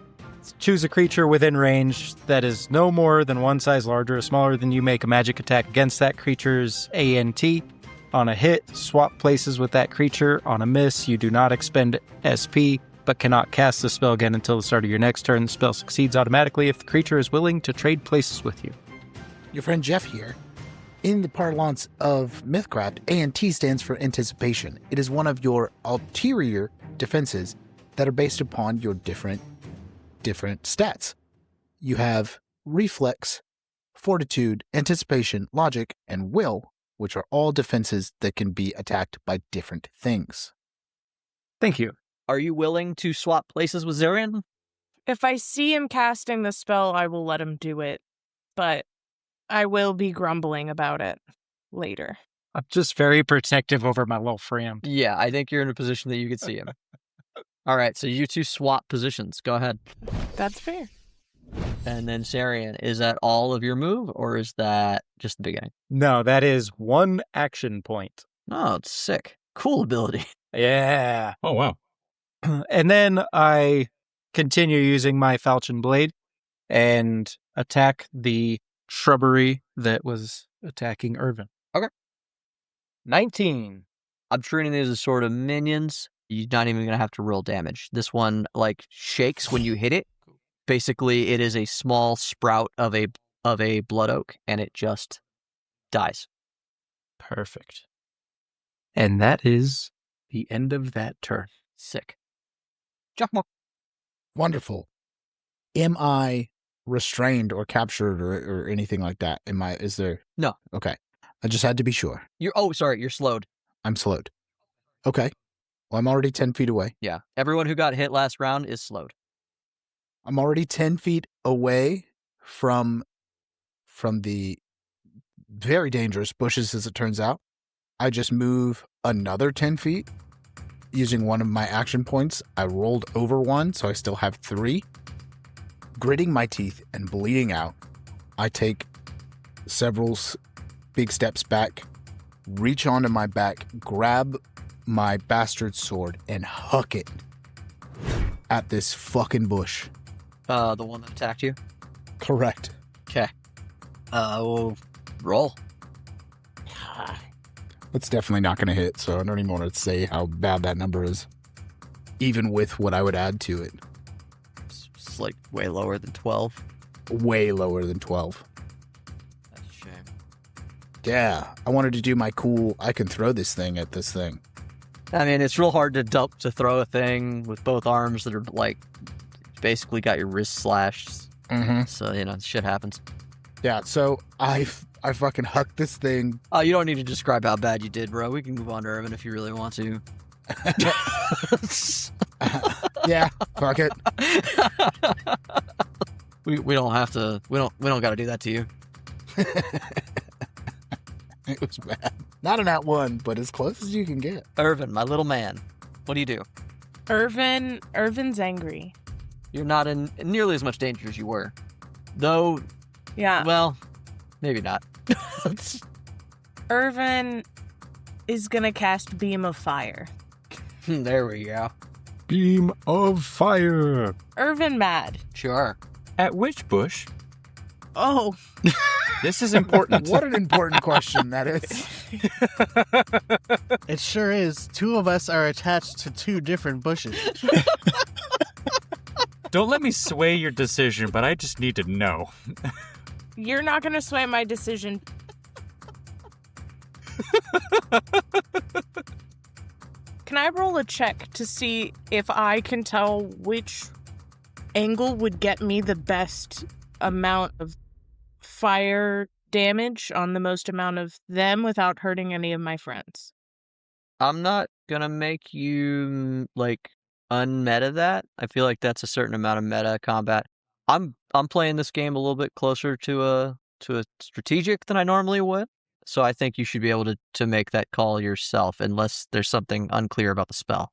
Choose a creature within range that is no more than 1 size larger or smaller than you. Make a magic attack against that creature's ANT. On a hit, swap places with that creature. On a miss, you do not expend SP, but cannot cast the spell again until the start of your next turn. The spell succeeds automatically if the creature is willing to trade places with you. Your friend Jeff here. In the parlance of Misscraft, ANT stands for anticipation. It is one of your ulterior defenses that are based upon your different stats. You have reflex, fortitude, anticipation, logic, and will, which are all defenses that can be attacked by different things. Thank you. Are you willing to swap places with Zarian? If I see him casting the spell, I will let him do it. But I will be grumbling about it later. I'm just very protective over my little friend. Yeah, I think you're in a position that you could see him. All right, so you 2 swap positions. Go ahead. That's fair. And then Sarian, is that all of your move, or is that just the beginning? No, that is 1 action point. Oh, it's sick. Cool ability. Yeah. Oh, wow. And then I continue using my falchion blade and attack the shrubbery that was attacking Ervin. Okay. 19. I'm treating these as sort of minions. You're not even going to have to roll damage. This one, like, shakes when you hit it. Basically, it is a small sprout of a blood oak, and it just dies. Perfect. And that is the end of that turn. Sick. Jockmok. Wonderful. Am I restrained or captured or anything like that? Is there? No. Okay. I just had to be sure. You're slowed. I'm slowed. Okay. Well, I'm already 10 feet away. Yeah. Everyone who got hit last round is slowed. I'm already 10 feet away from the very dangerous bushes, as it turns out. I just move another 10 feet using one of my action points. I rolled over one, so I still have 3. Gritting my teeth and bleeding out, I take several big steps back, reach onto my back, grab my bastard sword, and huck it at this fucking bush. The one that attacked you? Correct. Okay. We'll roll. It's definitely not going to hit, so I don't even want to say how bad that number is, even with what I would add to it. It's like way lower than 12. Way lower than 12. That's a shame. Yeah, I wanted to do my cool, I can throw this thing at this thing. I mean, it's real hard to throw a thing with both arms that are, like, basically got your wrist slashed. Mm-hmm. So, shit happens. Yeah, so I fucking hucked this thing. Oh, you don't need to describe how bad you did, bro. We can move on to Ervin if you really want to. Yeah, fuck it. We don't have to. We don't got to do that to you. It was bad. Not a nat 1, but as close as you can get. Ervin, my little man. What do you do? Ervin's angry. You're not in nearly as much danger as you were. Though, Yeah. well, maybe not. Ervin is gonna cast Beam of Fire. There we go. Beam of fire. Ervin mad. Sure. At which bush? Oh, This is important. What an important question that is. It sure is. 2 of us are attached to 2 different bushes. Don't let me sway your decision, but I just need to know. you're not gonna sway my decision. Can I roll a check to see if I can tell which angle would get me the best amount of fire damage on the most amount of them without hurting any of my friends? I'm not gonna make you like unmeta that. I feel like that's a certain amount of meta combat. I'm playing this game a little bit closer to a strategic than I normally would. So I think you should be able to make that call yourself unless there's something unclear about the spell.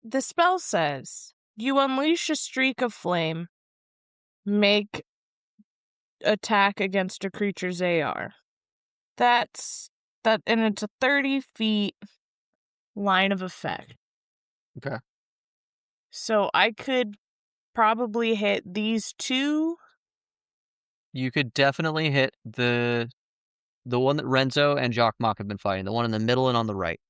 The spell says you unleash a streak of flame, make attack against a creature's AR. That's that, and it's a 30 feet line of effect. Okay. So I could probably hit these 2. You could definitely hit the one that Renzo and Jockmock have been fighting, the one in the middle and on the right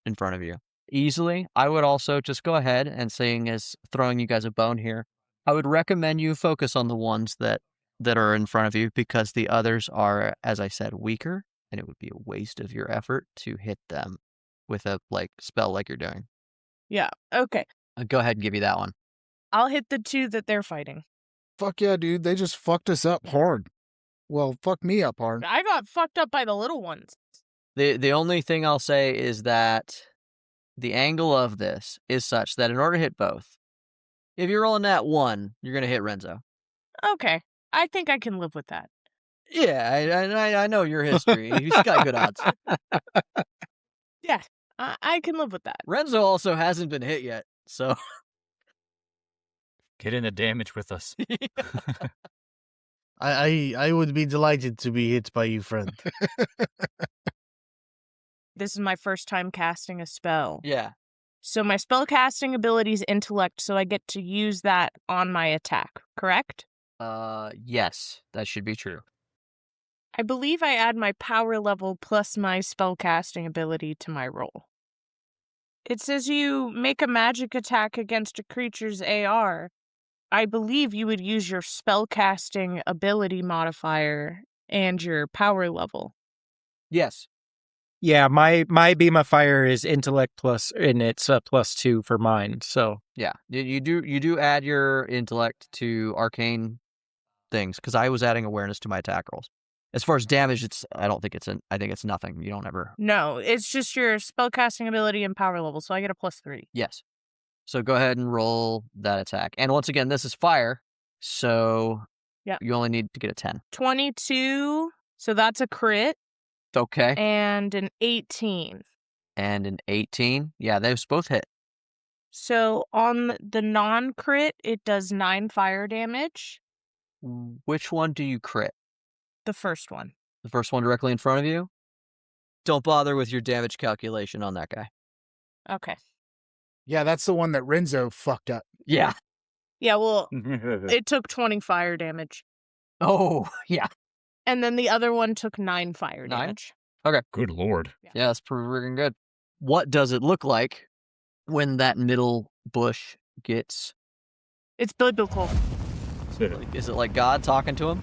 in front of you. Easily. I would also just go ahead and, saying as throwing you guys a bone here, I would recommend you focus on the ones that are in front of you because the others are, as I said, weaker, and it would be a waste of your effort to hit them with a spell like you're doing. Yeah, okay. I'll go ahead and give you that one. I'll hit the 2 that they're fighting. Fuck yeah, dude. They just fucked us up hard. Well, fuck me up hard. I got fucked up by the little ones. The only thing I'll say is that the angle of this is such that in order to hit both, if you're rolling that 1, you're going to hit Renzo. Okay, I think I can live with that. Yeah, I know your history. He's got good odds. Yeah, I can live with that. Renzo also hasn't been hit yet, so... Get in the damage with us. I would be delighted to be hit by you, friend. This is my first time casting a spell. Yeah. So my spell casting ability is intellect, so I get to use that on my attack, correct? Yes, that should be true. I believe I add my power level plus my spell casting ability to my roll. It says you make a magic attack against a creature's AR. I believe you would use your spell casting ability modifier and your power level. Yes. Yeah, my beam of fire is intellect plus, and it's a +2 for mine. So Yeah, you do add your intellect to arcane things because I was adding awareness to my attack rolls. As far as damage, I think it's nothing. You don't ever. No, it's just your spellcasting ability and power level, so I get a +3. Yes. So go ahead and roll that attack. And once again, this is fire, so Yeah. you only need to get a 10. 22, so that's a crit, Okay. and an 18. And an 18. Yeah, those both hit. So on the non-crit, it does 9 fire damage. Which one do you crit? The first one. The first one directly in front of you? Don't bother with your damage calculation on that guy. Okay. Yeah, that's the one that Renzo fucked up. Yeah. Yeah, well, it took 20 fire damage. Oh, yeah. And then the other one took 9 fire 9? damage. Good lord. Yeah, that's pretty freaking good. What does it look like when that middle bush gets... It's biblical. Is it like God talking to him?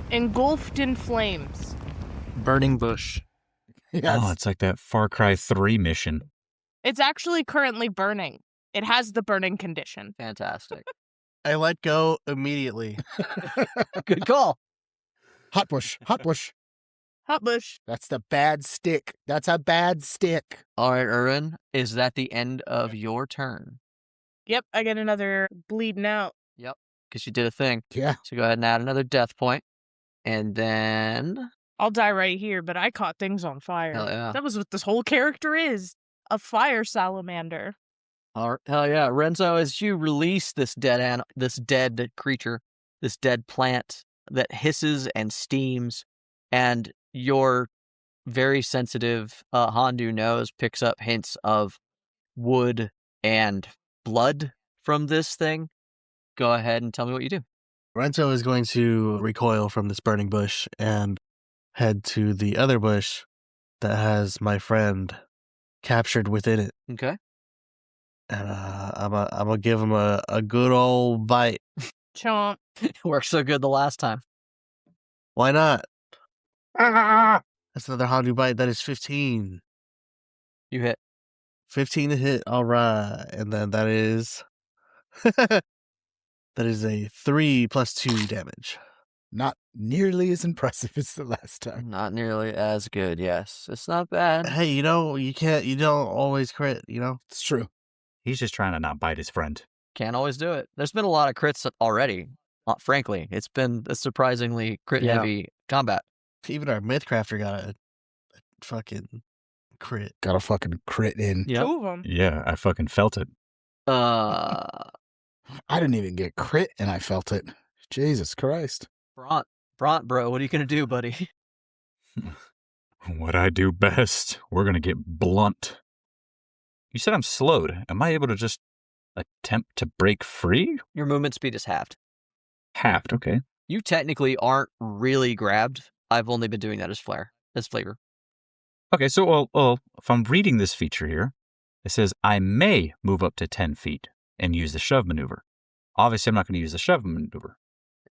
Engulfed in flames. burning bush. Yes. Oh, it's like that Far Cry 3 mission. It's actually currently burning. It has the burning condition. Fantastic. I let go immediately. Good call. Hot bush. Hot bush. Hot bush. That's the bad stick. That's a bad stick. All right, Ervin, is that the end of your turn? Yep, I get another bleeding out. Yep, because you did a thing. Yeah. So go ahead and add another death point. And then... I'll die right here, but I caught things on fire. Hell yeah. That was what this whole character is. A fire salamander. All right, hell yeah. Renzo, as you release this dead creature, this dead plant that hisses and steams, and your very sensitive Hondu nose picks up hints of wood and blood from this thing, go ahead and tell me what you do. Renzo is going to recoil from this burning bush and head to the other bush that has my friend captured within it. Okay. And I'm gonna give him a good old bite. Chomp. Worked so good the last time. Why not? That's another Hondu bite. That is 15. You hit. 15 to hit. All right. And then that is... that is a 3 plus 2 damage. Not nearly as impressive as the last time. Not nearly as good, yes. It's not bad. Hey, you don't always crit, It's true. He's just trying to not bite his friend. Can't always do it. There's been a lot of crits already. Frankly, it's been a surprisingly crit-heavy combat. Even our Mythcrafter got a fucking crit. Got a fucking crit in. Yep. 2 of them. Yeah, I fucking felt it. I didn't even get crit and I felt it. Jesus Christ. Bront, bro, what are you going to do, buddy? What I do best. We're going to get blunt. You said I'm slowed. Am I able to just attempt to break free? Your movement speed is halved. Halved, okay. You technically aren't really grabbed. I've only been doing that as flavor. Okay, so if I'm reading this feature here, it says I may move up to 10 feet and use the shove maneuver. Obviously, I'm not going to use the shove maneuver.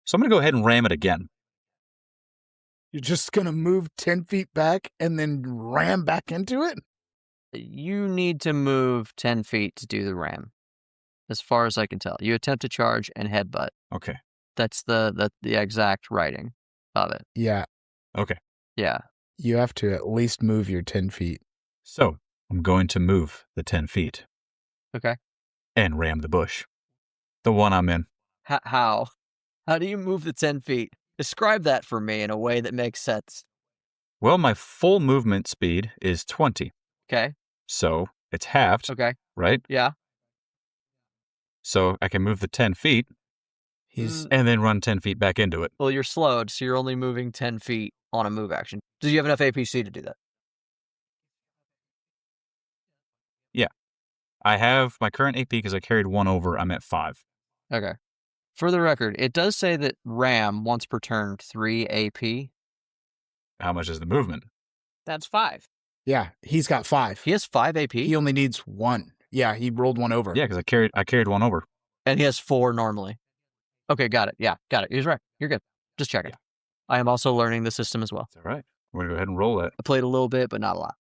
So I'm going to go ahead and ram it again. You're just going to move 10 feet back and then ram back into it? You need to move 10 feet to do the ram, as far as I can tell. You attempt to charge and headbutt. Okay. That's the exact writing of it. Yeah. Okay. Yeah. You have to at least move your 10 feet. So I'm going to move the 10 feet. Okay. And ram the bush. The one I'm in. How? How do you move the 10 feet? Describe that for me in a way that makes sense. Well, my full movement speed is 20. Okay. So it's halved, Okay. right? Yeah. So I can move the 10 feet. He's And then run 10 feet back into it. Well, you're slowed, so you're only moving 10 feet on a move action. Do you have enough APC to do that? Yeah. I have my current AP because I carried 1 over. I'm at 5. Okay. For the record, it does say that Ram once per turn 3 AP. How much is the movement? That's 5. yeah, he's got 5. He has 5 AP, He only needs 1. Yeah, he rolled 1 over. Yeah, because I carried 1 over. and he has 4 normally. Okay, got it. Yeah, got it. He's right. You're good. Just checking. Yeah. I am also learning the system as well. It's all right. We're going to go ahead and roll it. I played a little bit, but not a lot.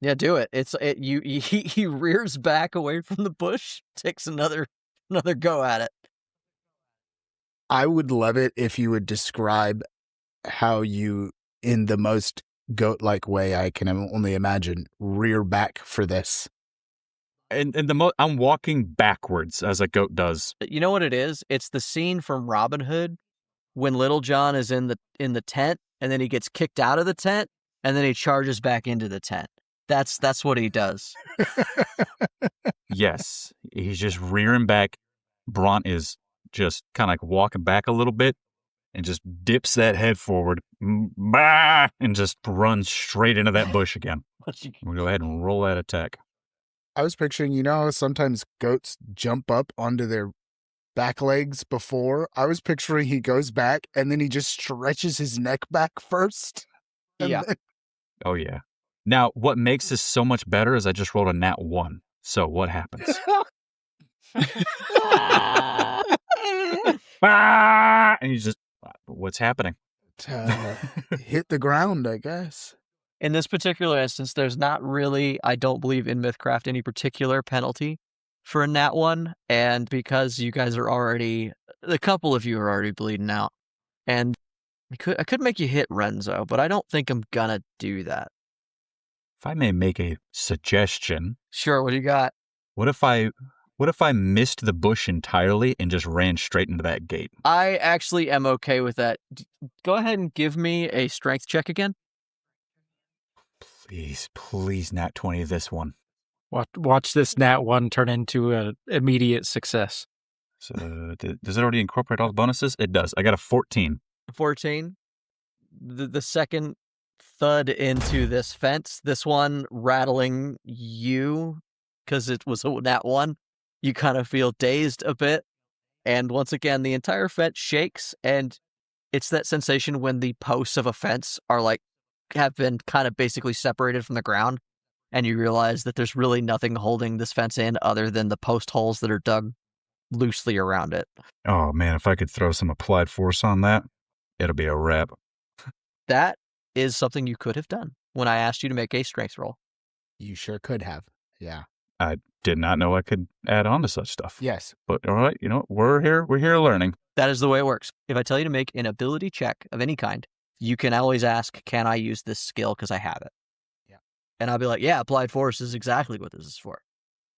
Yeah, do it. He rears back away from the bush, takes another go at it. I would love it if you would describe how you, in the most goat-like way I can only imagine, rear back for this. And I'm walking backwards as a goat does. You know what it is? It's the scene from Robin Hood when Little John is in the tent, and then he gets kicked out of the tent, and then he charges back into the tent. That's what he does. Yes. He's just rearing back. Bront is just kind of like walking back a little bit and just dips that head forward and just runs straight into that bush again. We'll go ahead and roll that attack. I was picturing, you know how sometimes goats jump up onto their back legs before? I was picturing he goes back and then he just stretches his neck back first. and Yeah. then- Oh, yeah. Now, what makes this so much better is I just rolled a nat 1. So what happens? And you just, what's happening? hit the ground, I guess. In this particular instance, there's not really, I don't believe in Misscraft, any particular penalty for a nat 1. And because you guys are already, a couple of you are already bleeding out. And I could make you hit Renzo, but I don't think I'm gonna do that. If I may make a suggestion, Sure, what do you got? what if I missed the bush entirely and just ran straight into that gate? I actually am okay with that. Go ahead and give me a strength check again. Please, nat 20 this one. Watch this nat 1 turn into an immediate success. So, does it already incorporate all the bonuses? It does. I got a 14. 14. The second thud into this fence, this one rattling you, because it was a nat 1, you kind of feel dazed a bit. And once again, the entire fence shakes, and it's that sensation when the posts of a fence are have been kind of basically separated from the ground, and you realize that there's really nothing holding this fence in other than the post holes that are dug loosely around it. Oh, man, if I could throw some applied force on that, it'll be a wrap. That is something you could have done when I asked you to make a strength roll. You sure could have. Yeah. I did not know I could add on to such stuff. Yes. But all right, we're here learning. That is the way it works. If I tell you to make an ability check of any kind, you can always ask, can I use this skill because I have it? Yeah. And I'll be like, yeah, applied force is exactly what this is for.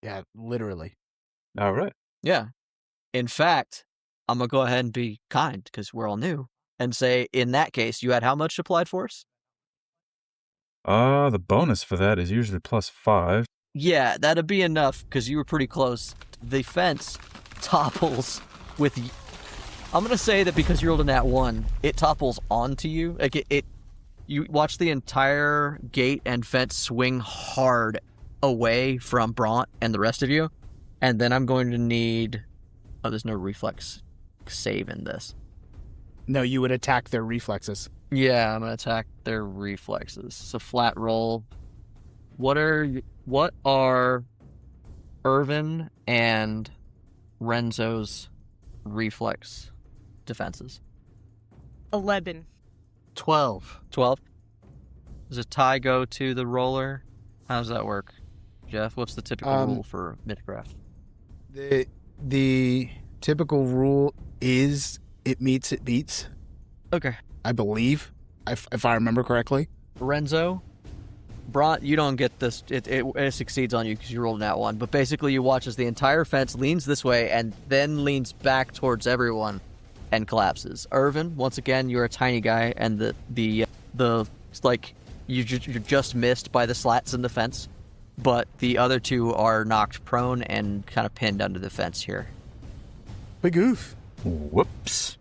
Yeah, literally. All right. Yeah. In fact, I'm going to go ahead and be kind because we're all new and say, in that case, you had how much applied force? The bonus for that is usually +5. Yeah, that'd be enough because you were pretty close. The fence topples with... I'm going to say that because you rolled a nat 1, it topples onto you. Like you watch the entire gate and fence swing hard away from Bront and the rest of you. And then I'm going to need... Oh, there's no reflex save in this. No, you would attack their reflexes. Yeah, I'm going to attack their reflexes. It's a flat roll. What are Ervin and Renzo's reflex defenses? 11. 12. 12. Does a tie go to the roller? How does that work? Jeff, what's the typical rule for Misscraft? The typical rule is it meets, it beats, Okay. I believe, if I remember correctly. Renzo, Bront, you don't get this. It succeeds on you because you rolled that one. But basically, you watch as the entire fence leans this way and then leans back towards everyone and collapses. Ervin, once again, you're a tiny guy, and the like you're just missed by the slats in the fence, but the other two are knocked prone and kind of pinned under the fence here. Big oof. Whoops.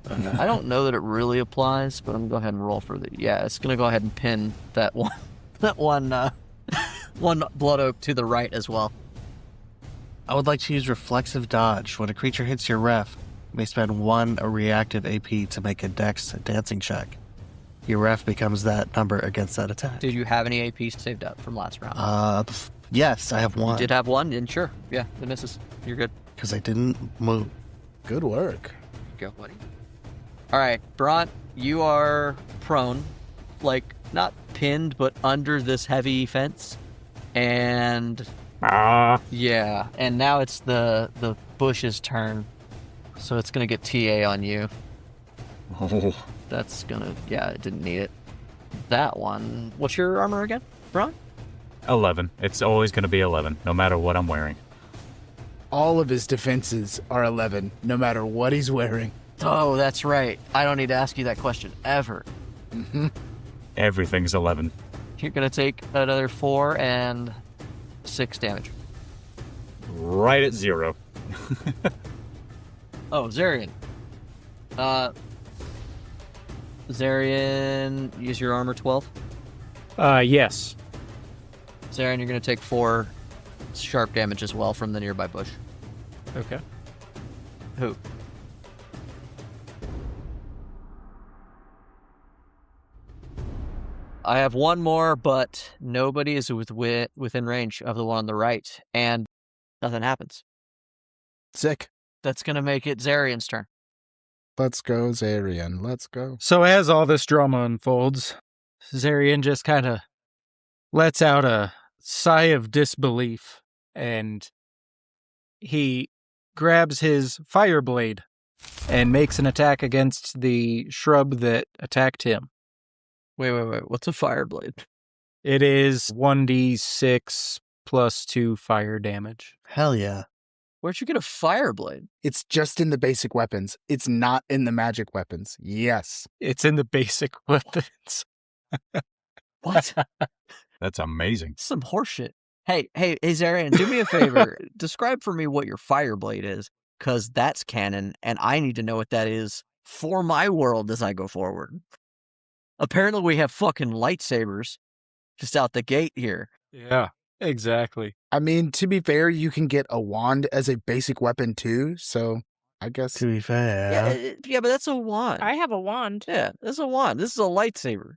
I don't know that it really applies, but I'm going to go ahead and roll for the... Yeah, it's going to go ahead and pin that one one blood oak to the right as well. I would like to use reflexive dodge. When a creature hits your ref, you may spend 1 reactive AP to make a dex dancing check. Your ref becomes that number against that attack. Did you have any AP saved up from last round? Yes, I have 1. You did have 1, and sure. Yeah, it misses. You're good. Because I didn't move. Good work. Go, buddy. All right, Bront, you are prone, like not pinned, but under this heavy fence, and yeah, and now it's the bush's turn, so it's gonna get TA on you. Oh. That's gonna, yeah, it didn't need it. That one. What's your armor again, Bront? 11. It's always going to be 11, no matter what I'm wearing. All of his defenses are 11, no matter what he's wearing. Oh, that's right. I don't need to ask you that question ever. Mm-hmm. Everything's 11. You're gonna take another 4 and 6 damage. Right at 0. Oh, Zarian. Zarian, use your armor 12. Yes. Zarian, you're gonna take 4 sharp damage as well from the nearby bush. Okay. Who? I have one more, but nobody is within range of the one on the right, and nothing happens. Sick. That's going to make it Zarian's turn. Let's go, Zarian. Let's go. So as all this drama unfolds, Zarian just kind of lets out a sigh of disbelief, and he grabs his fire blade and makes an attack against the shrub that attacked him. Wait. What's a fire blade? It is 1d6 plus 2 fire damage. Hell yeah. Where'd you get a fire blade? It's just in the basic weapons. It's not in the magic weapons. Yes. It's in the basic weapons. What? That's amazing. Some horseshit. Hey, Zarian, do me a favor. Describe for me what your fire blade is, because that's canon, and I need to know what that is for my world as I go forward. Apparently we have fucking lightsabers just out the gate here. Yeah, exactly. I mean, to be fair, you can get a wand as a basic weapon too, so I guess. To be fair. Yeah, but that's a wand. I have a wand. Yeah, that's a wand. This is a lightsaber.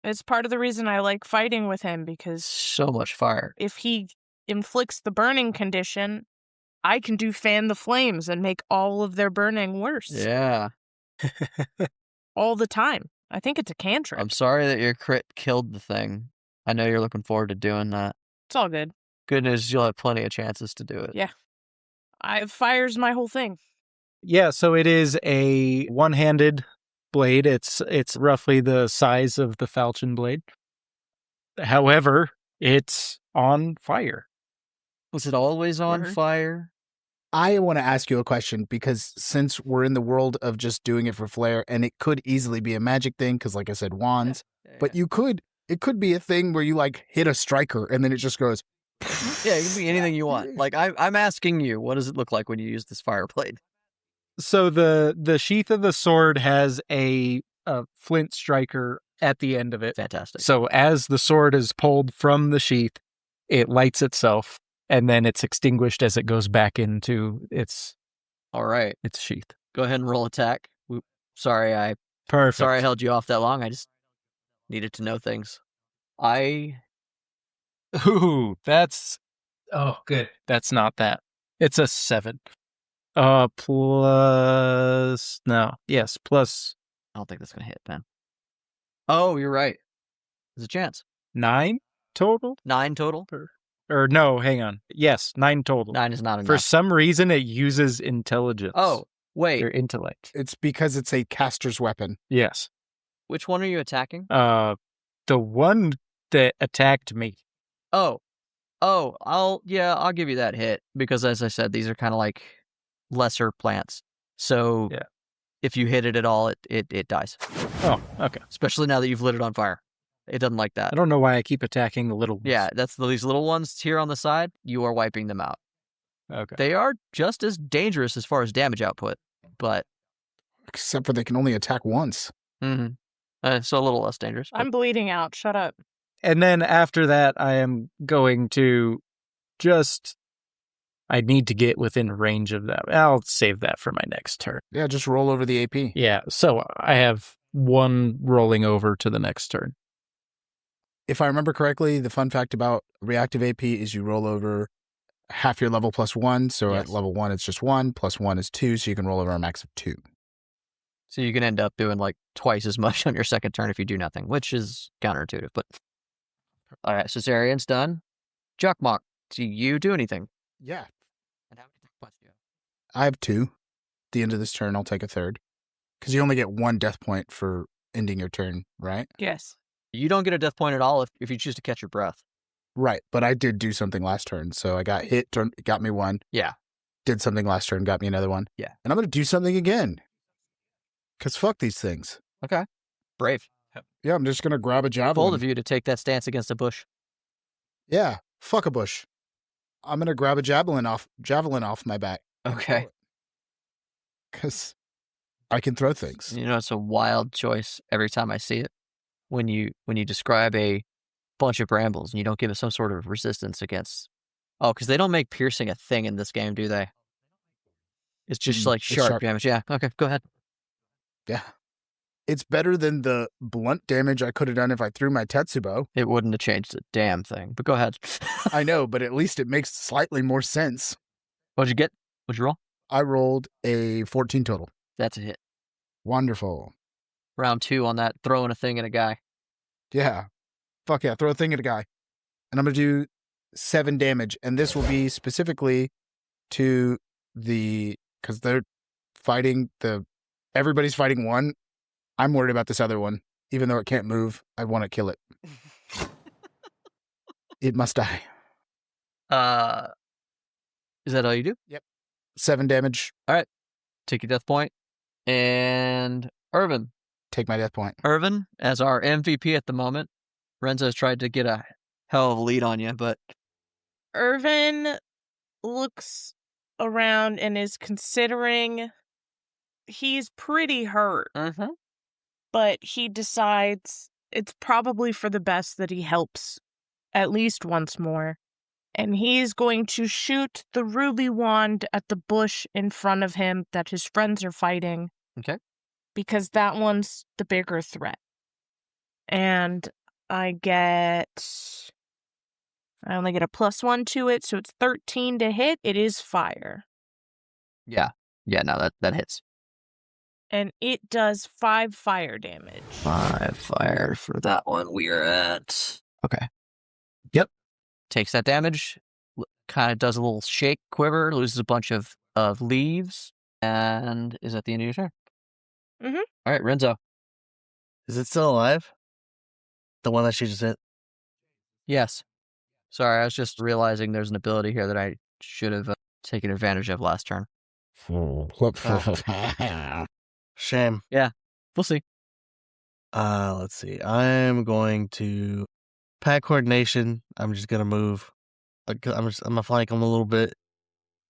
It's part of the reason I like fighting with him, because So much fire. if he inflicts the burning condition, I can do fan the flames and make all of their burning worse. Yeah. All the time. I think it's a cantrip. I'm sorry that your crit killed the thing. I know you're looking forward to doing that. It's all good. Good news is you'll have plenty of chances to do it. Yeah. Fire's my whole thing. Yeah, so it is a one-handed blade. It's roughly the size of the falchion blade. However, it's on fire. Was it always on Word. fire? I want to ask you a question, because since we're in the world of just doing it for flair, and it could easily be a magic thing, because like I said, wands, but it could be a thing where you like hit a striker and then it just goes. Yeah, it can be anything you want. Like, I'm asking you, what does it look like when you use this fire blade? So the sheath of the sword has a flint striker at the end of it. Fantastic. So as the sword is pulled from the sheath, it lights itself, and then it's extinguished as it goes back into its All right. sheath. Go ahead and roll attack. Sorry I Perfect. held you off that long. I just needed to know things. Ooh, that's... Oh, good. That's not that. It's a 7. Plus... No. Yes, plus I don't think that's going to hit, Ben. Oh, you're right. There's a chance. 9 total? 9 total? Or no, hang on. Yes, 9 total. 9 is not enough. For some reason, it uses intelligence. Oh, wait. Or intellect. It's because it's a caster's weapon. Yes. Which one are you attacking? The one that attacked me. Oh, I'll give you that hit, because as I said, these are kind of like lesser plants. So Yeah. if you hit it at all, it dies. Oh, okay. Especially now that you've lit it on fire. It doesn't like that. I don't know why I keep attacking the little ones. Yeah, that's these little ones here on the side. You are wiping them out. Okay. They are just as dangerous as far as damage output, but Except for they can only attack once. so a little less dangerous. but- I'm bleeding out. Shut up. And then after that, I am going to I need to get within range of that. I'll save that for my next turn. Yeah, just roll over the AP. Yeah, so I have one rolling over to the next turn. If I remember correctly, the fun fact about reactive AP is you roll over half your level plus 1. So Yes. at level 1, it's just 1. Plus 1 is 2. So you can roll over a max of 2. So you can end up doing like twice as much on your second turn if you do nothing, which is counterintuitive. But all right, so Zarian's done. Jukmok, do you do anything? Yeah. And how many points do you I have 2. At the end of this turn, I'll take a third. Because you only get 1 death point for ending your turn, right? Yes. You don't get a death point at all if you choose to catch your breath. Right. But I did do something last turn. So I got hit, got me 1. Yeah. Did something last turn, got me another 1. Yeah. And I'm going to do something again. Because fuck these things. Okay. Brave. Yeah, I'm just going to grab a javelin. Bold of you to take that stance against a bush. Yeah, fuck a bush. I'm going to grab a javelin off my back. Okay. Because I can throw things. You know, it's a wild choice every time I see it. When you describe a bunch of brambles and you don't give it some sort of resistance against. Oh, because they don't make piercing a thing in this game, do they? It's just like it's sharp sharp. damage. Yeah. Okay. Go ahead. Yeah. It's better than the blunt damage I could have done if I threw my Tetsubo. It wouldn't have changed a damn thing. But go ahead. I know, but at least it makes slightly more sense. What'd you get? What'd you roll? I rolled a 14 total. That's a hit. Wonderful. Round 2 on that throwing a thing at a guy. Yeah. Fuck yeah, throw a thing at a guy. And I'm going to do 7 damage. And this will be specifically to because they're fighting everybody's fighting one. I'm worried about this other one. Even though it can't move, I want to kill it. It must die. Is that all you do? 7 damage. Take your death point. And Ervin. Take my death point. Ervin, as our MVP at the moment. Renzo's tried to get a hell of a lead on you, but Ervin looks around and is considering he's pretty hurt, but he decides it's probably for the best that he helps at least once more. And he's going to shoot the ruby wand at the bush in front of him that his friends are fighting. Okay. Because that one's the bigger threat. And I only get a +1 to it, so it's 13 to hit. It is fire. yeah. Yeah, no, that hits. And it does 5 fire damage. 5 fire for that one. We are at... Okay. Yep. Takes that damage, kind of does a little shake, quiver, loses a bunch of leaves, and is at the end of your turn. Mhm. All right, Renzo. Is it still alive? The one that she just hit? Yes. Sorry, I was just realizing there's an ability here that I should have taken advantage of last turn. Shame. We'll see. Let's see. I'm going to pack coordination. I'm just gonna move. I'm gonna flank him a little bit.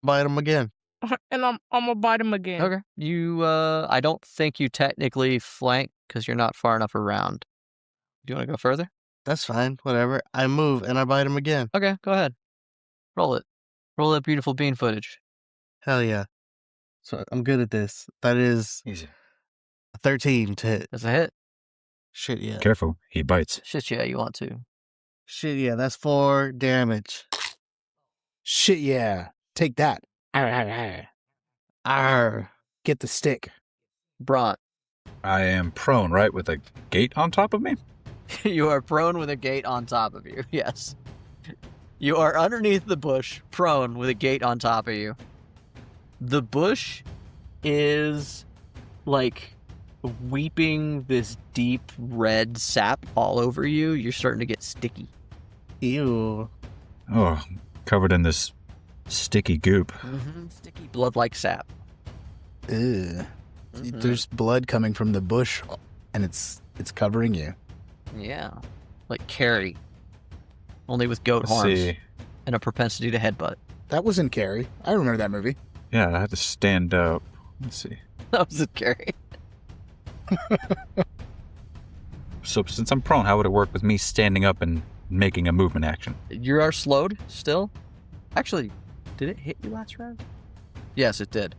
Bite him again. And I'm gonna bite him again. Okay. You, I don't think you technically flank because you're not far enough around. Do you want to go further? That's fine. Whatever. I move and I bite him again. Okay, go ahead. Roll it. Roll that beautiful bean footage. Hell yeah. So I'm good at this. That is Easy. a 13 to hit. That's a hit. Shit yeah. Careful, he bites. Shit, yeah, you want to. Shit yeah. That's 4 damage. Shit, yeah. Take that. Arr. Get the stick. Bront, I am prone, right, with a gate on top of me? you are prone with a gate on top of you. Yes. You are underneath the bush, prone with a gate on top of you. The bush is like weeping this deep red sap all over you. You're starting to get sticky. Ew. Oh, covered in this sticky goop. Sticky blood-like sap. Ew. There's blood coming from the bush, and it's covering you. Yeah. Like Carrie. Only with goat Let's horns see. and a propensity to headbutt. That was in Carrie. I remember that movie. Yeah, I had to stand up. Let's see. That was scary. So since I'm prone, how would it work with me standing up and making a movement action? You are slowed still? Actually, did it hit you last round? Yes, it did.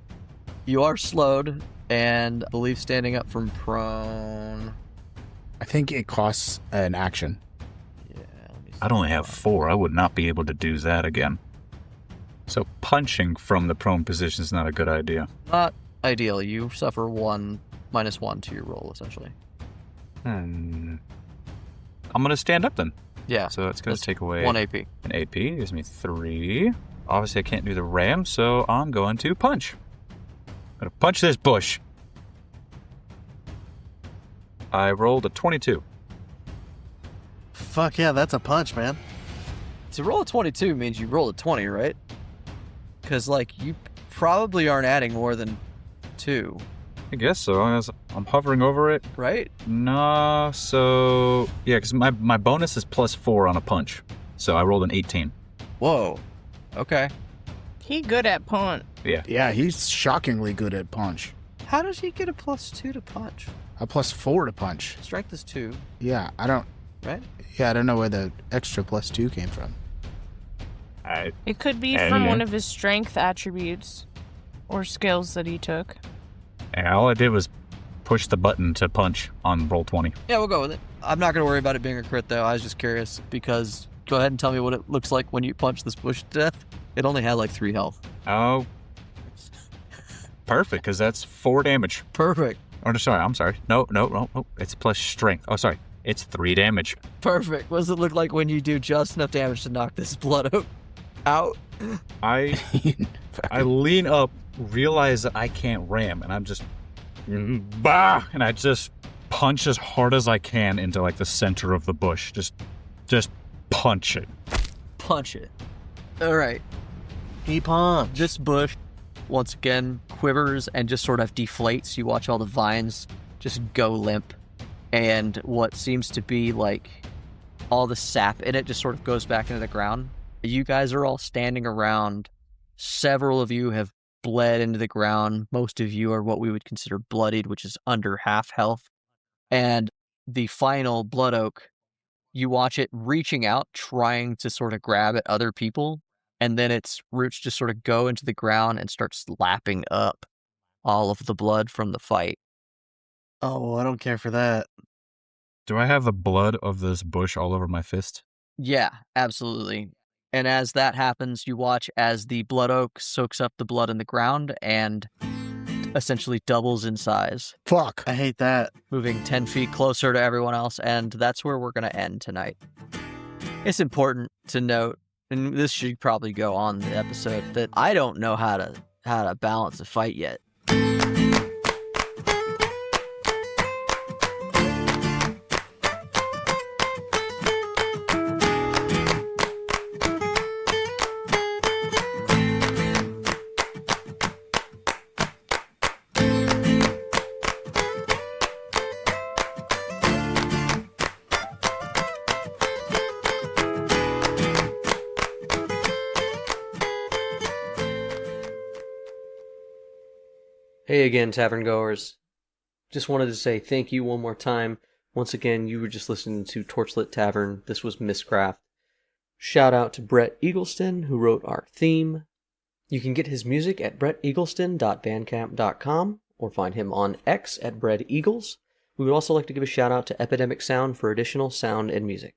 You are slowed, and I believe standing up from prone. I think it costs an action. Yeah, let me see. I'd only have 4. I would not be able to do that again. So punching from the prone position is not a good idea. Not ideal. You suffer -1 to your roll, essentially. I'm going to stand up then. Yeah. So that's going to take away 1 AP. an AP. Gives me 3. Obviously, I can't do the ram, so I'm going to punch. I'm going to punch this bush. I rolled a 22. Fuck yeah, that's a punch, man. To roll a 22 means you roll a 20, right? Because, like, you probably aren't adding more than 2, I guess so. As I'm hovering over it. right? No, so... Yeah, because my bonus is +4 on a punch. So I rolled an 18. Whoa. Okay. He good at punch. Yeah, he's shockingly good at punch. How does he get a +2 to punch? A +4 to punch. Strength is 2, Yeah, I don't know where the extra +2 came from. It could be from one of his strength attributes or skills that he took. Yeah, all I did was push the button to punch on roll 20. Yeah, we'll go with it. I'm not going to worry about it being a crit, though. I was just curious, because go ahead and tell me what it looks like when you punch this bush to death. It only had, like, 3 health. Oh. Perfect, because that's 4 damage. Perfect. Oh, sorry, I'm sorry. No. It's plus strength. Oh, sorry. It's 3 damage. Perfect. What does it look like when you do just enough damage to knock this blood out? I lean up, realize that I can't ram, and I'm just... Bah! And I just punch as hard as I can into, like, the center of the bush. Just punch it. Punch it. All right. He punched. This bush, once again, quivers and just sort of deflates. You watch all the vines just go limp. And what seems to be, like, all the sap in it just sort of goes back into the ground. You guys are all standing around. Several of you have bled into the ground. Most of you are what we would consider bloodied, which is under half health. And the final blood oak, you watch it reaching out, trying to sort of grab at other people, and then its roots just sort of go into the ground and start slapping up all of the blood from the fight. Oh, I don't care for that. Do I have the blood of this bush all over my fist? Yeah, absolutely. And as that happens, you watch as the blood oak soaks up the blood in the ground and essentially doubles in size, Fuck. I hate that. moving 10 feet closer to everyone else, and that's where we're going to end tonight. It's important to note, and this should probably go on the episode, that I don't know how to balance a fight yet. Hey again, Tavern goers. Just wanted to say thank you one more time. Once again, you were just listening to Torchlit Tavern. This was Misscraft. Shout out to Brett Eagleston, who wrote our theme. You can get his music at bretteagleston.bandcamp.com or find him on X at BrettEagles. We would also like to give a shout out to Epidemic Sound for additional sound and music.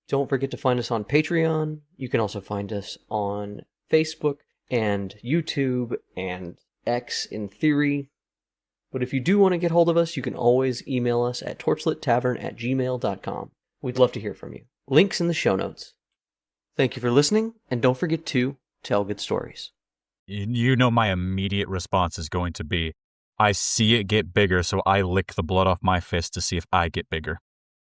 Don't forget to find us on Patreon. You can also find us on Facebook and YouTube and X in theory. But if you do want to get hold of us, you can always email us at torchlittavern@gmail.com. We'd love to hear from you. Links in the show notes. Thank you for listening, and don't forget to tell good stories. You know my immediate response is going to be, I see it get bigger, so I lick the blood off my fist to see if I get bigger.